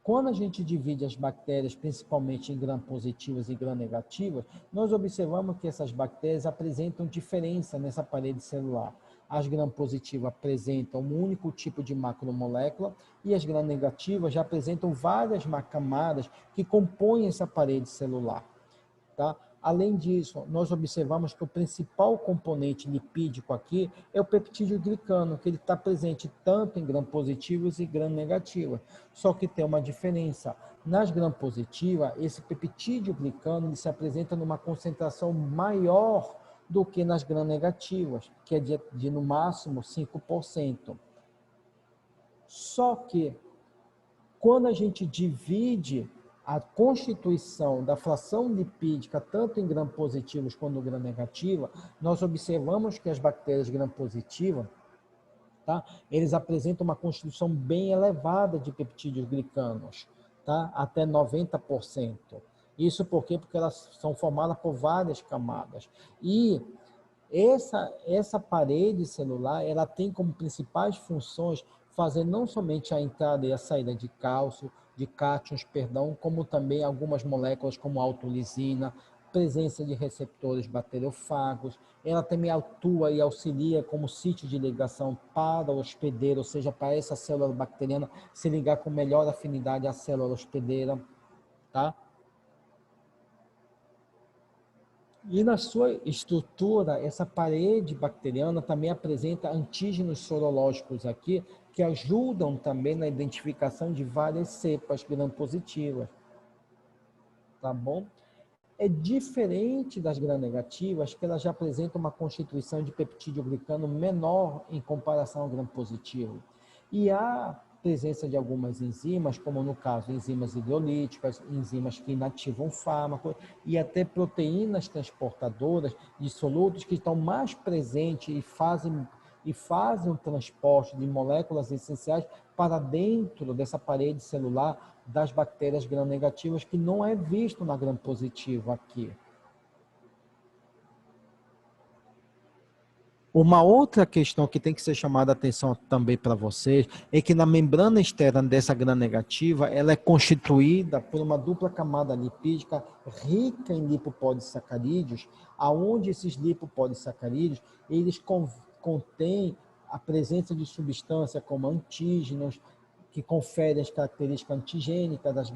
quando a gente divide as bactérias, principalmente em gram-positivas e gram-negativas, nós observamos que essas bactérias apresentam diferença nessa parede celular. As gram-positivas apresentam um único tipo de macromolécula e as gram-negativas já apresentam várias camadas que compõem essa parede celular. Tá? Além disso, nós observamos que o principal componente lipídico aqui é o peptídeo glicano, que ele está presente tanto em gram-positivos e gram-negativas. Só que tem uma diferença. Nas gram-positivas, esse peptídeo glicano ele se apresenta numa concentração maior do que nas gram-negativas, que é de no máximo 5%. Só que, quando a gente divide a constituição da fração lipídica, tanto em gram-positivos quanto em gram-negativa, nós observamos que as bactérias gram-positivas, tá? Eles apresentam uma constituição bem elevada de peptídeos glicanos, tá? Até 90%. Isso por quê? Porque elas são formadas por várias camadas. E essa parede celular, ela tem como principais funções fazer não somente a entrada e a saída de cálcio, de cátions, perdão, como também algumas moléculas como a autolisina, presença de receptores bacteriofagos. Ela também atua e auxilia como sítio de ligação para o hospedeiro, ou seja, para essa célula bacteriana se ligar com melhor afinidade à célula hospedeira, tá? E na sua estrutura, essa parede bacteriana também apresenta antígenos sorológicos aqui, que ajudam também na identificação de várias cepas gram-positivas. Tá bom? É diferente das gram-negativas, que elas já apresentam uma constituição de peptídeo glicano menor em comparação ao gram-positivo. E há presença de algumas enzimas, como no caso enzimas hidrolíticas, enzimas que inativam fármacos e até proteínas transportadoras de solutos que estão mais presentes e fazem o transporte de moléculas essenciais para dentro dessa parede celular das bactérias gram-negativas, que não é visto na gram-positiva aqui. Uma outra questão que tem que ser chamada a atenção também para vocês é que na membrana externa dessa gram-negativa, ela é constituída por uma dupla camada lipídica rica em lipopolissacarídeos, aonde esses lipopolissacarídeos, eles contêm a presença de substâncias como antígenos, que conferem as características antigênicas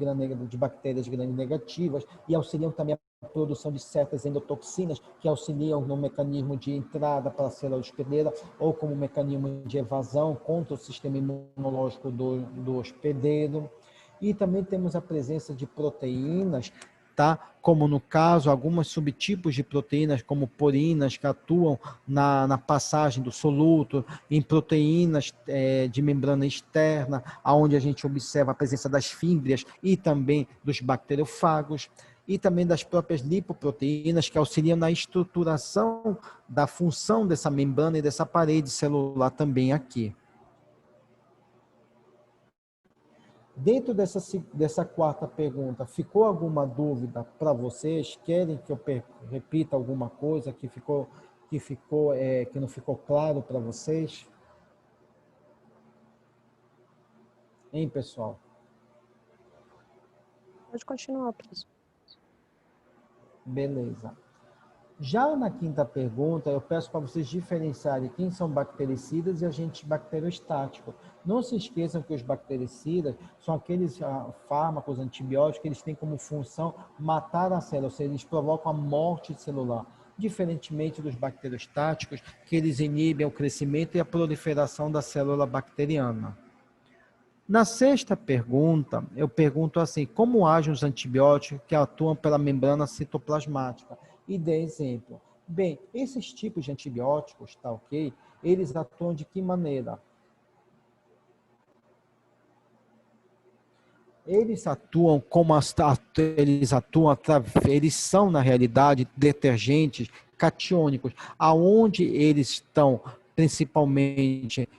de bactérias gram-negativas e auxiliam também a produção de certas endotoxinas que auxiliam no mecanismo de entrada para a célula hospedeira ou como mecanismo de evasão contra o sistema imunológico do hospedeiro. E também temos a presença de proteínas, tá? Como no caso, alguns subtipos de proteínas, como porinas, que atuam na passagem do soluto, em proteínas de membrana externa, onde a gente observa a presença das fímbrias e também dos bacteriofagos, e também das próprias lipoproteínas, que auxiliam na estruturação da função dessa membrana e dessa parede celular também aqui. Dentro dessa quarta pergunta, ficou alguma dúvida para vocês? Querem que eu repita alguma coisa que não ficou claro para vocês? Hein, pessoal? Pode continuar, professor. Beleza. Já na quinta pergunta, eu peço para vocês diferenciarem quem são bactericidas e agentes bacteriostáticos. Não se esqueçam que os bactericidas são aqueles fármacos antibióticos que eles têm como função matar a célula, ou seja, eles provocam a morte celular, diferentemente dos bacteriostáticos, que eles inibem o crescimento e a proliferação da célula bacteriana. Na sexta pergunta, eu pergunto assim, como agem os antibióticos que atuam pela membrana citoplasmática? E dê exemplo. Bem, esses tipos de antibióticos, tá ok? Eles atuam de que maneira? Eles atuam eles são, na realidade, detergentes catiônicos, aonde eles estão principalmente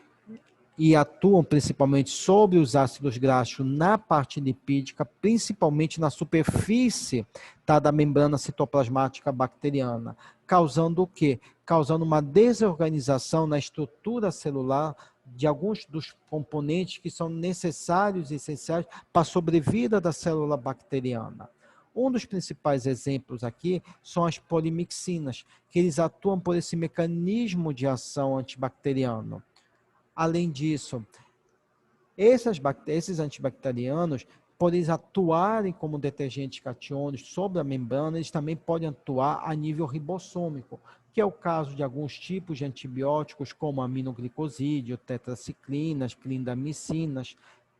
e atuam principalmente sobre os ácidos graxos na parte lipídica, principalmente na superfície, tá, da membrana citoplasmática bacteriana, causando o quê? Causando uma desorganização na estrutura celular de alguns dos componentes que são necessários e essenciais para a sobrevida da célula bacteriana. Um dos principais exemplos aqui são as polimixinas, que eles atuam por esse mecanismo de ação antibacteriano. Além disso, esses antibacterianos, por eles atuarem como detergentes cationos sobre a membrana, eles também podem atuar a nível ribossômico, que é o caso de alguns tipos de antibióticos, como aminoglicosídeo, tetraciclinas, clindamicinas,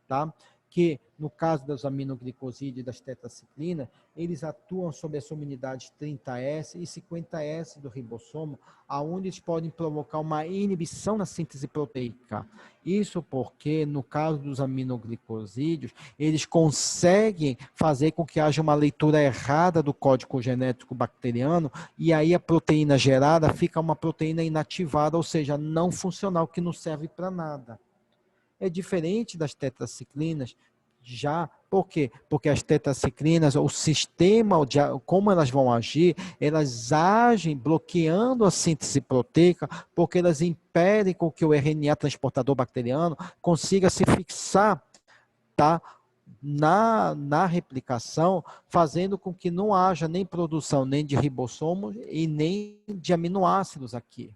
tá? Que, no caso dos aminoglicosídeos e das tetraciclinas, eles atuam sobre as unidades 30S e 50S do ribossomo, aonde eles podem provocar uma inibição na síntese proteica. Isso porque, no caso dos aminoglicosídeos, eles conseguem fazer com que haja uma leitura errada do código genético bacteriano, e aí a proteína gerada fica uma proteína inativada, ou seja, não funcional, que não serve para nada. É diferente das tetraciclinas, já, por quê? Porque as tetraciclinas, o sistema, como elas vão agir, elas agem bloqueando a síntese proteica, porque elas impedem com que o RNA transportador bacteriano consiga se fixar, tá, na replicação, fazendo com que não haja nem produção nem de ribossomos e nem de aminoácidos aqui.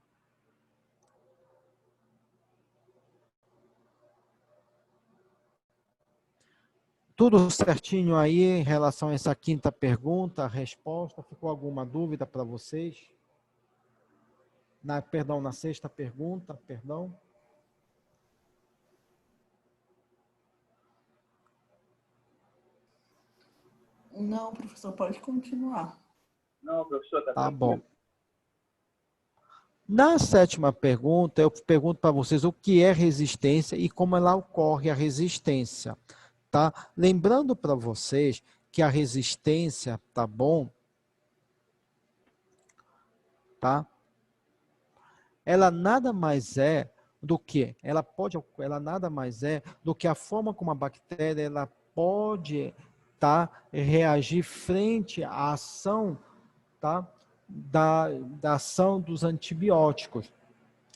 Tudo certinho aí em relação a essa quinta pergunta, a resposta? Ficou alguma dúvida para vocês? Perdão, na sexta pergunta, perdão. Não, professor, pode continuar. Não, professor, tá bom. Na sétima pergunta, eu pergunto para vocês o que é resistência e como ela ocorre, a resistência. Tá? Lembrando para vocês que a resistência, tá bom? Tá? Ela nada mais é do que, ela nada mais é do que a forma como a bactéria ela pode, tá, reagir frente à ação, tá, da ação dos antibióticos.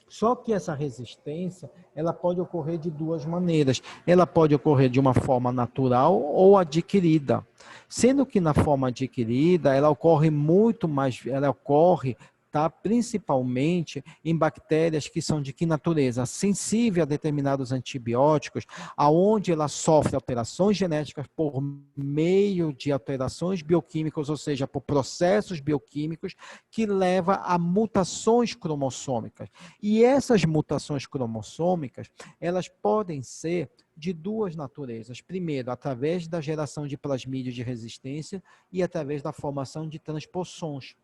Só que essa resistência, ela pode ocorrer de duas maneiras. Ela pode ocorrer de uma forma natural ou adquirida. Sendo que na forma adquirida, ela ocorre muito mais, ela ocorre, tá, principalmente em bactérias que são de que natureza? Sensível a determinados antibióticos, aonde ela sofre alterações genéticas por meio de alterações bioquímicas, ou seja, por processos bioquímicos que leva a mutações cromossômicas. E essas mutações cromossômicas, elas podem ser de duas naturezas. Primeiro, através da geração de plasmídios de resistência e através da formação de transpossons.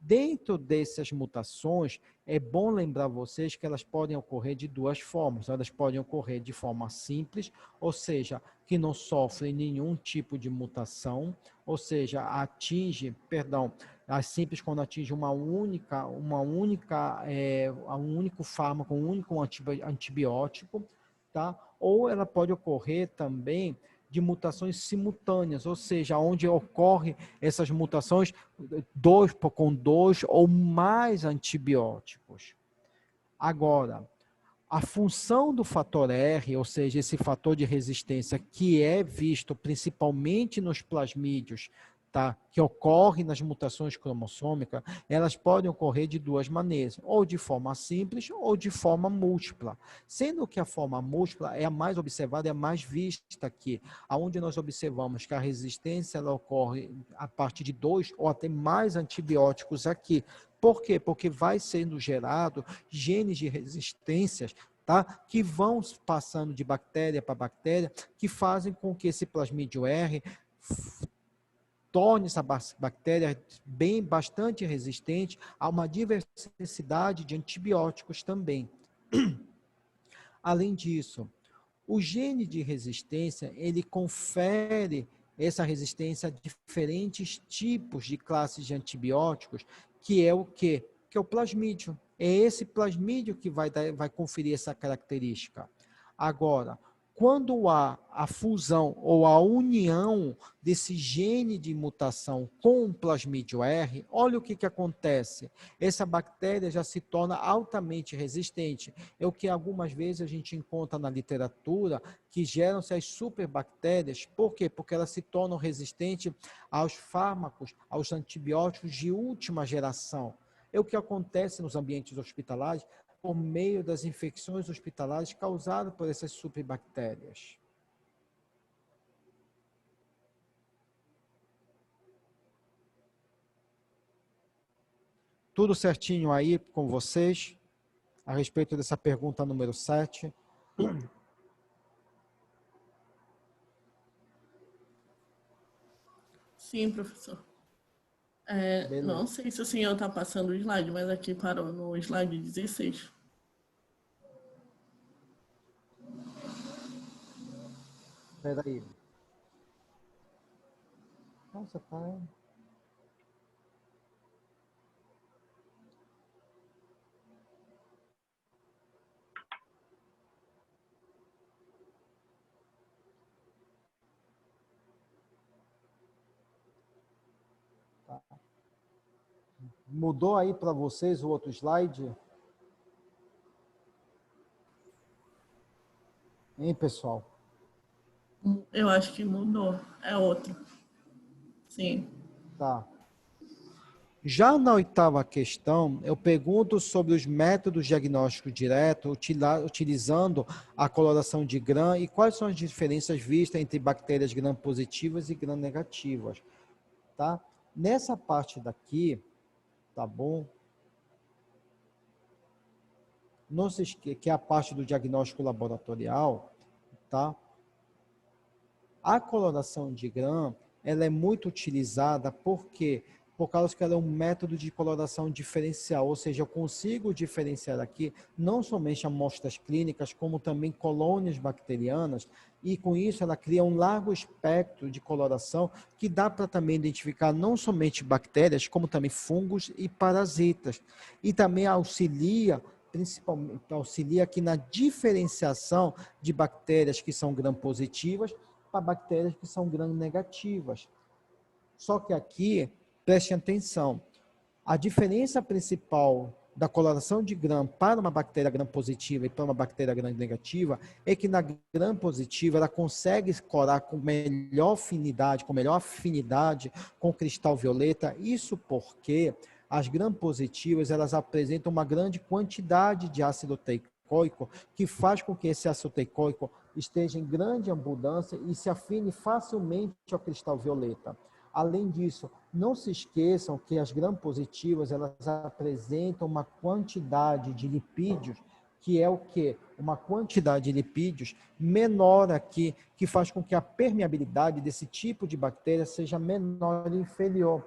Dentro dessas mutações, é bom lembrar vocês que elas podem ocorrer de duas formas. Elas podem ocorrer de forma simples, ou seja, que não sofrem nenhum tipo de mutação, ou seja, as simples quando atinge um único fármaco, um único antibiótico, tá? Ou ela pode ocorrer também de mutações simultâneas, ou seja, onde ocorrem essas mutações com dois ou mais antibióticos. Agora, a função do fator R, ou seja, esse fator de resistência que é visto principalmente nos plasmídios, tá, que ocorre nas mutações cromossômicas, elas podem ocorrer de duas maneiras, ou de forma simples ou de forma múltipla. Sendo que a forma múltipla é a mais observada, é a mais vista aqui, onde nós observamos que a resistência ela ocorre a partir de 2 ou até mais antibióticos aqui. Por quê? Porque vai sendo gerado genes de resistências, tá, que vão passando de bactéria para bactéria, que fazem com que esse plasmídio R torne essa bactéria bastante resistente a uma diversidade de antibióticos também. Além disso, o gene de resistência, ele confere essa resistência a diferentes tipos de classes de antibióticos, que é o quê? Que é o plasmídio. É esse plasmídio que vai conferir essa característica. Agora, quando há a fusão ou a união desse gene de mutação com o plasmídio R, olha o que acontece. Essa bactéria já se torna altamente resistente. É o que algumas vezes a gente encontra na literatura, que geram-se as superbactérias. Por quê? Porque elas se tornam resistentes aos fármacos, aos antibióticos de última geração. É o que acontece nos ambientes hospitalares, por meio das infecções hospitalares causadas por essas superbactérias. Tudo certinho aí com vocês, a respeito dessa pergunta número 7? Sim, professor. Não sei se o senhor está passando o slide, mas aqui parou no slide 16. Espera aí. Nossa, tá... Mudou aí para vocês o outro slide? Hein, pessoal? Eu acho que mudou. É outro. Sim. Tá. Já na 8ª questão, eu pergunto sobre os métodos diagnósticos diretos, utilizando a coloração de Gram e quais são as diferenças vistas entre bactérias Gram positivas e Gram negativas. Tá? Nessa parte daqui, tá bom? Não se esqueça que é a parte do diagnóstico laboratorial, tá? A coloração de Gram, ela é muito utilizada porque por causa que ela é um método de coloração diferencial, ou seja, eu consigo diferenciar aqui não somente amostras clínicas, como também colônias bacterianas, e com isso ela cria um largo espectro de coloração que dá para também identificar não somente bactérias, como também fungos e parasitas. E também auxilia, principalmente, auxilia aqui na diferenciação de bactérias que são gram-positivas para bactérias que são gram-negativas. Só que aqui, prestem atenção, a diferença principal da coloração de Gram para uma bactéria gram-positiva e para uma bactéria gram-negativa é que na gram-positiva ela consegue corar com melhor afinidade com o cristal violeta, isso porque as gram-positivas elas apresentam uma grande quantidade de ácido teicoico, que faz com que esse ácido teicoico esteja em grande abundância e se afine facilmente ao cristal violeta. Além disso, não se esqueçam que as gram-positivas elas apresentam uma quantidade de lipídios, que é o quê? Uma quantidade de lipídios menor aqui, que faz com que a permeabilidade desse tipo de bactéria seja menor e inferior.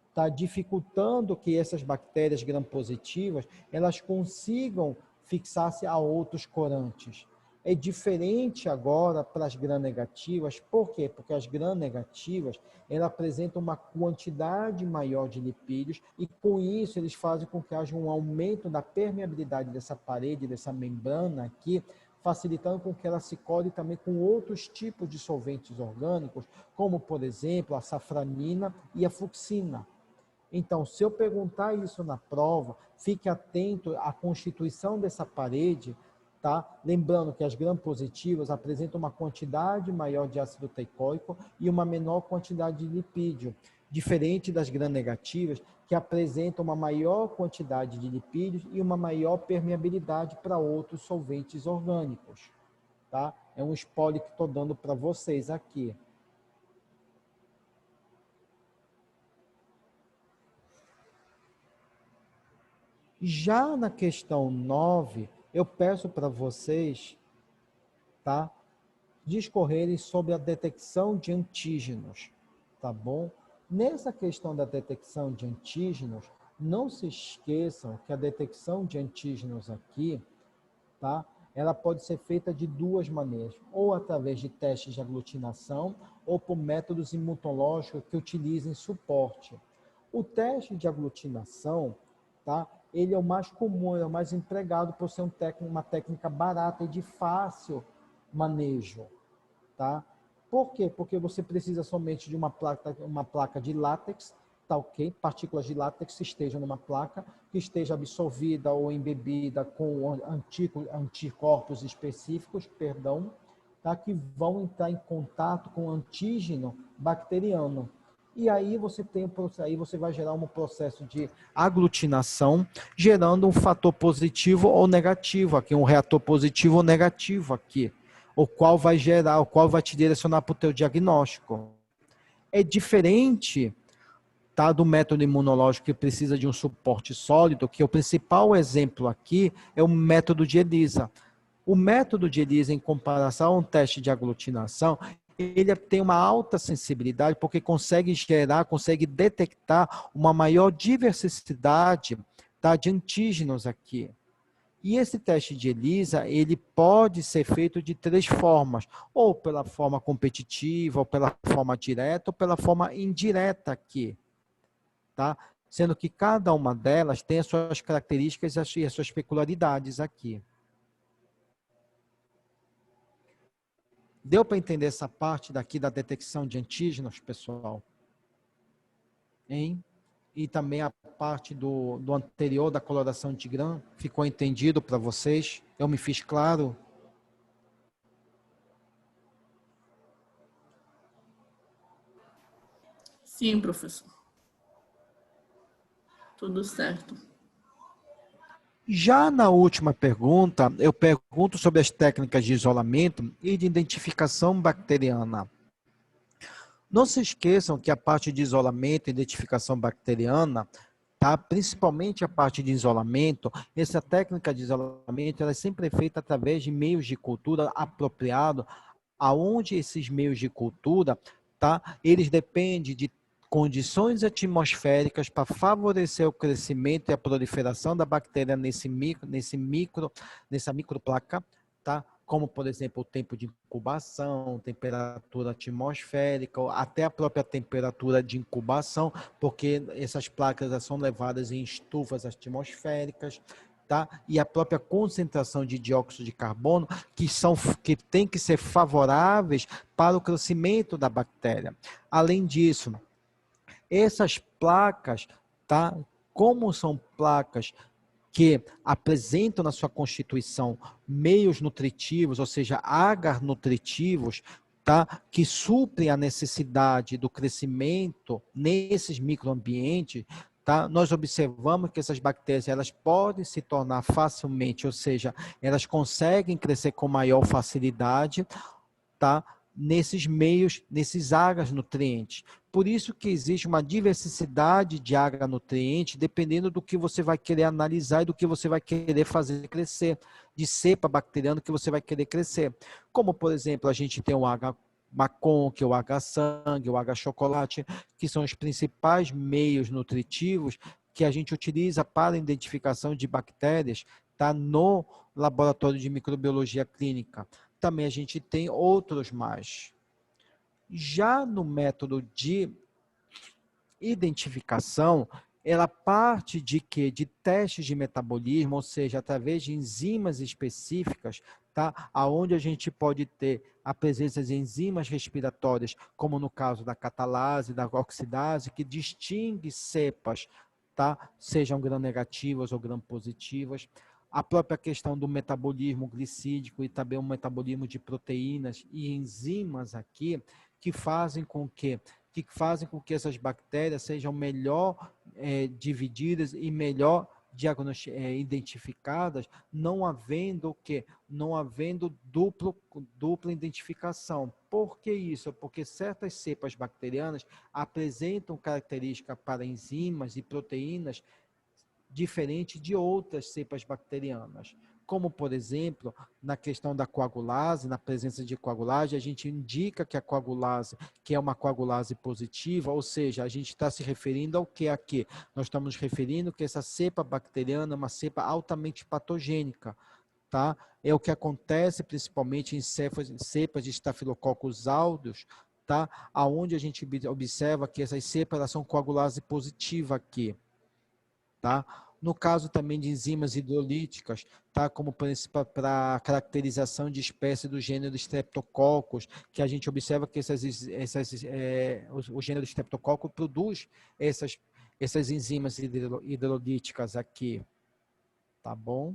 Está dificultando que essas bactérias gram-positivas elas consigam fixar-se a outros corantes. É diferente agora para as gram-negativas, por quê? Porque as gram-negativas elas apresentam uma quantidade maior de lipídios e com isso eles fazem com que haja um aumento da permeabilidade dessa parede, dessa membrana aqui, facilitando com que ela se cole também com outros tipos de solventes orgânicos, como por exemplo a safranina e a fucsina. Então, se eu perguntar isso na prova, fique atento à constituição dessa parede, tá? Lembrando que as gram-positivas apresentam uma quantidade maior de ácido teicoico e uma menor quantidade de lipídio, diferente das gram-negativas, que apresentam uma maior quantidade de lipídios e uma maior permeabilidade para outros solventes orgânicos, tá? É um spoiler que estou dando para vocês aqui. Já na questão 9, eu peço para vocês, tá, discorrerem sobre a detecção de antígenos, tá bom? Nessa questão da detecção de antígenos, não se esqueçam que a detecção de antígenos aqui, tá, ela pode ser feita de duas maneiras, ou através de testes de aglutinação, ou por métodos imunológicos que utilizem suporte. O teste de aglutinação, tá? ele é o mais comum, é o mais empregado por ser uma técnica barata e de fácil manejo, tá? Por quê? Porque você precisa somente de uma placa de látex, tá ok? Partículas de látex que estejam numa placa, que esteja absorvida ou embebida com anticorpos específicos, perdão, tá? Que vão entrar em contato com o antígeno bacteriano. E aí você vai gerar um processo de aglutinação, gerando um fator positivo ou negativo aqui, um reator positivo ou negativo aqui, o qual vai te direcionar para o teu diagnóstico. É diferente, tá, do método imunológico que precisa de um suporte sólido, que o principal exemplo aqui é o método de ELISA. O método de ELISA, em comparação a um teste de aglutinação, ele tem uma alta sensibilidade porque consegue detectar uma maior diversidade, tá, de antígenos aqui. E esse teste de ELISA, ele pode ser feito de 3 formas, ou pela forma competitiva, ou pela forma direta, ou pela forma indireta aqui, tá? Sendo que cada uma delas tem as suas características e as suas peculiaridades aqui. Deu para entender essa parte daqui da detecção de antígenos, pessoal? Hein? E também a parte do anterior da coloração de Gram, ficou entendido para vocês? Eu me fiz claro? Sim, professor. Tudo certo. Já na última pergunta, eu pergunto sobre as técnicas de isolamento e de identificação bacteriana. Não se esqueçam que a parte de isolamento e identificação bacteriana, tá? Principalmente a parte de isolamento, essa técnica de isolamento ela é sempre feita através de meios de cultura apropriados, aonde esses meios de cultura, tá? Eles dependem de condições atmosféricas para favorecer o crescimento e a proliferação da bactéria nessa microplaca, tá? Como, por exemplo, o tempo de incubação, temperatura atmosférica, até a própria temperatura de incubação, porque essas placas são levadas em estufas atmosféricas, tá? E a própria concentração de dióxido de carbono, que tem que ser favoráveis para o crescimento da bactéria. Além disso, essas placas, tá? Como são placas que apresentam na sua constituição meios nutritivos, ou seja, agar nutritivos, tá? Que suprem a necessidade do crescimento nesses microambientes, tá? Nós observamos que essas bactérias elas podem se tornar facilmente, ou seja, elas conseguem crescer com maior facilidade, tá? Nesses meios, nesses agas nutrientes. Por isso que existe uma diversidade de agronutrientes, dependendo do que você vai querer analisar e do que você vai querer fazer crescer, de cepa bacteriana que você vai querer crescer. Como, por exemplo, a gente tem o H-Macon, que é o H-Sangue, o H-Chocolate, que são os principais meios nutritivos que a gente utiliza para a identificação de bactérias, tá, no laboratório de microbiologia clínica. Também a gente tem outros mais. Já no método de identificação, ela parte de quê? De testes de metabolismo, ou seja, através de enzimas específicas, tá? Aonde a gente pode ter a presença de enzimas respiratórias, como no caso da catalase, da oxidase, que distingue cepas, tá? Sejam gram-negativas ou gram-positivas. A própria questão do metabolismo glicídico e também o metabolismo de proteínas e enzimas aqui, que fazem com que essas bactérias sejam melhor divididas e melhor identificadas, não havendo o quê? Não havendo dupla identificação. Por que isso? Porque certas cepas bacterianas apresentam características para enzimas e proteínas diferente de outras cepas bacterianas. Como, por exemplo, na questão da coagulase, na presença de coagulase, a gente indica que a coagulase, que é uma coagulase positiva, ou seja, a gente está se referindo ao que aqui? Nós estamos referindo que essa cepa bacteriana é uma cepa altamente patogênica, tá? É o que acontece principalmente em cepas de Staphylococcus aureus, tá? Aonde a gente observa que essas cepas elas são coagulase positiva aqui, tá? No caso também de enzimas hidrolíticas, tá? Como para a caracterização de espécie do gênero Streptococcus, que a gente observa que o gênero Streptococcus produz essas enzimas hidrolíticas aqui, tá bom?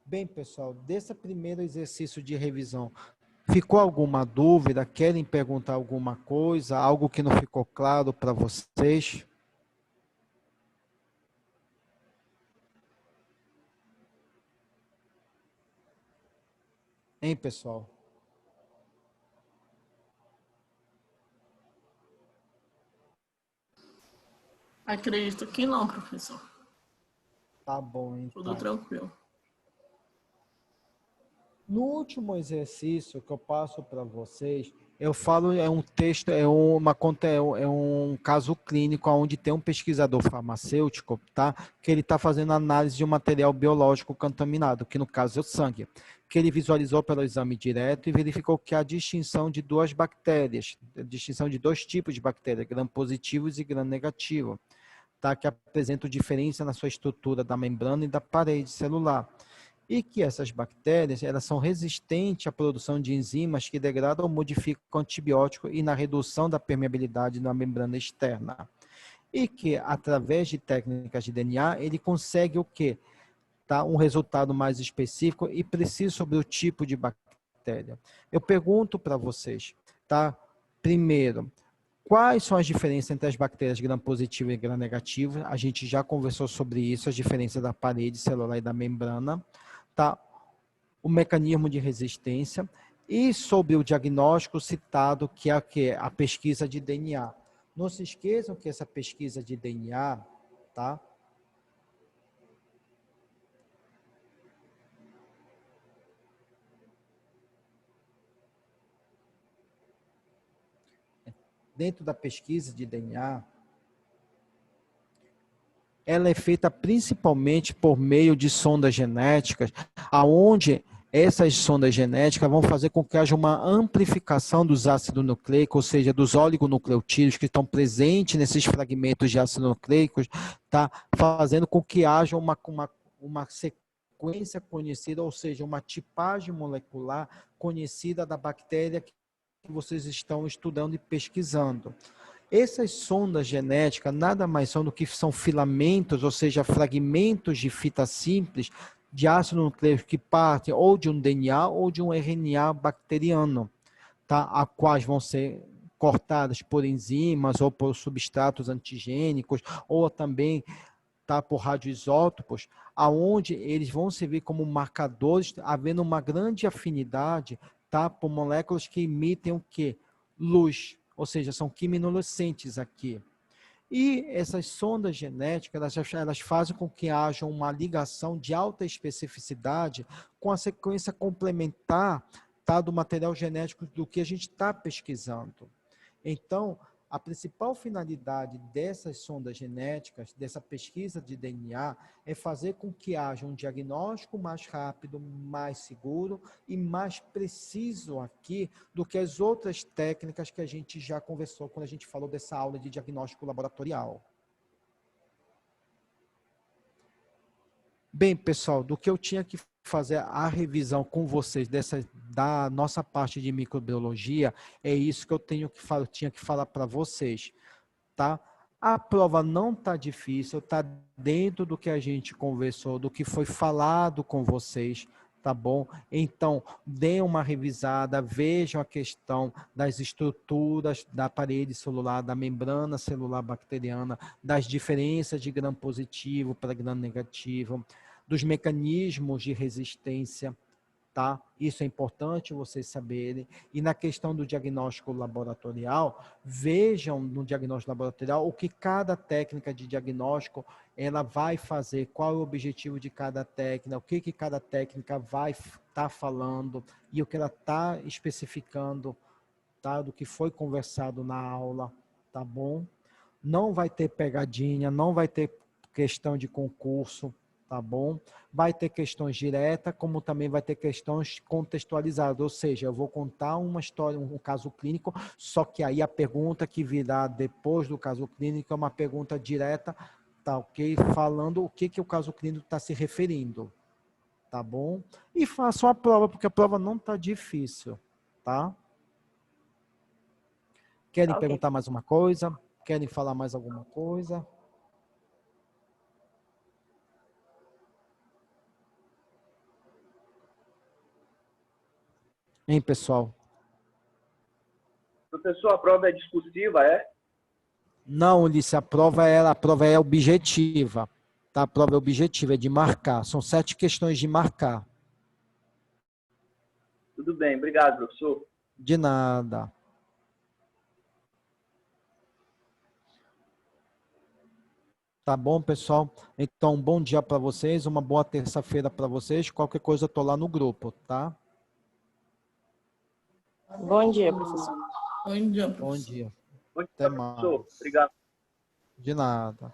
Bem, pessoal, desse primeiro exercício de revisão, ficou alguma dúvida? Querem perguntar alguma coisa? Algo que não ficou claro para vocês? Hein, pessoal? Acredito que não, professor. Tá bom, então. Tudo tranquilo. No último exercício que eu passo para vocês, eu falo, é um texto, é um caso clínico onde tem um pesquisador farmacêutico, tá? Que ele está fazendo análise de um material biológico contaminado, que no caso é o sangue, que ele visualizou pelo exame direto e verificou que há distinção de duas bactérias, distinção de dois tipos de bactérias, gram-positivos e gram-negativo, tá? Que apresentam diferença na sua estrutura da membrana e da parede celular. E que essas bactérias, elas são resistentes à produção de enzimas que degradam ou modificam o antibiótico e na redução da permeabilidade na membrana externa. E que, através de técnicas de DNA, ele consegue o quê? Tá? Um resultado mais específico e preciso sobre o tipo de bactéria. Eu pergunto para vocês, tá? Primeiro, quais são as diferenças entre as bactérias gram-positivas e gram-negativas? A gente já conversou sobre isso, as diferenças da parede celular e da membrana. Tá? O mecanismo de resistência e sobre o diagnóstico citado, que é a pesquisa de DNA. Não se esqueçam que essa pesquisa de DNA, tá? Dentro da pesquisa de DNA, ela é feita principalmente por meio de sondas genéticas, aonde essas sondas genéticas vão fazer com que haja uma amplificação dos ácidos nucleicos, ou seja, dos oligonucleotídeos que estão presentes nesses fragmentos de ácidos nucleicos, tá? Fazendo com que haja uma sequência conhecida, ou seja, uma tipagem molecular conhecida da bactéria que vocês estão estudando e pesquisando. Essas sondas genéticas nada mais são do que são filamentos, ou seja, fragmentos de fita simples de ácido nucleico que partem ou de um DNA ou de um RNA bacteriano, tá? A quais vão ser cortadas por enzimas ou por substratos antigênicos ou também tá, por radioisótopos, aonde eles vão servir como marcadores, havendo uma grande afinidade, tá, por moléculas que emitem o quê? Luz. Ou seja, são quimiluminescentes aqui. E essas sondas genéticas, elas fazem com que haja uma ligação de alta especificidade com a sequência complementar, tá, do material genético do que a gente está pesquisando. Então, a principal finalidade dessas sondas genéticas, dessa pesquisa de DNA, é fazer com que haja um diagnóstico mais rápido, mais seguro e mais preciso aqui do que as outras técnicas que a gente já conversou quando a gente falou dessa aula de diagnóstico laboratorial. Bem, pessoal, do que eu tinha que fazer a revisão com vocês da nossa parte de microbiologia, é isso que eu tinha que falar para vocês, tá? A prova não está difícil, está dentro do que a gente conversou, do que foi falado com vocês, tá bom? Então, deem uma revisada, vejam a questão das estruturas da parede celular, da membrana celular bacteriana, das diferenças de gram positivo para gram negativo, dos mecanismos de resistência, tá? Isso é importante vocês saberem. E na questão do diagnóstico laboratorial, vejam no diagnóstico laboratorial o que cada técnica de diagnóstico ela vai fazer, qual é o objetivo de cada técnica, o que cada técnica vai estar falando e o que ela está especificando, tá? Do que foi conversado na aula, tá bom? Não vai ter pegadinha, não vai ter questão de concurso, tá bom? Vai ter questões diretas, como também vai ter questões contextualizadas, ou seja, eu vou contar uma história, um caso clínico, só que aí a pergunta que virá depois do caso clínico é uma pergunta direta, tá ok? Falando o que o caso clínico está se referindo, tá bom? E façam a prova, porque a prova não está difícil, tá? Querem Ok. perguntar mais uma coisa? Querem falar mais alguma coisa? Hein, pessoal? Professor, a prova é discursiva, é? Não, Ulisses, a prova é objetiva. Tá? A prova é objetiva, é de marcar. São 7 questões de marcar. Tudo bem, obrigado, professor. De nada. Tá bom, pessoal? Então, um bom dia para vocês, uma boa terça-feira para vocês. Qualquer coisa, eu tô lá no grupo, tá? Bom dia, professor. Bom dia, Bom professor. dia. Bom dia, Até professor. mais. Obrigado. De nada.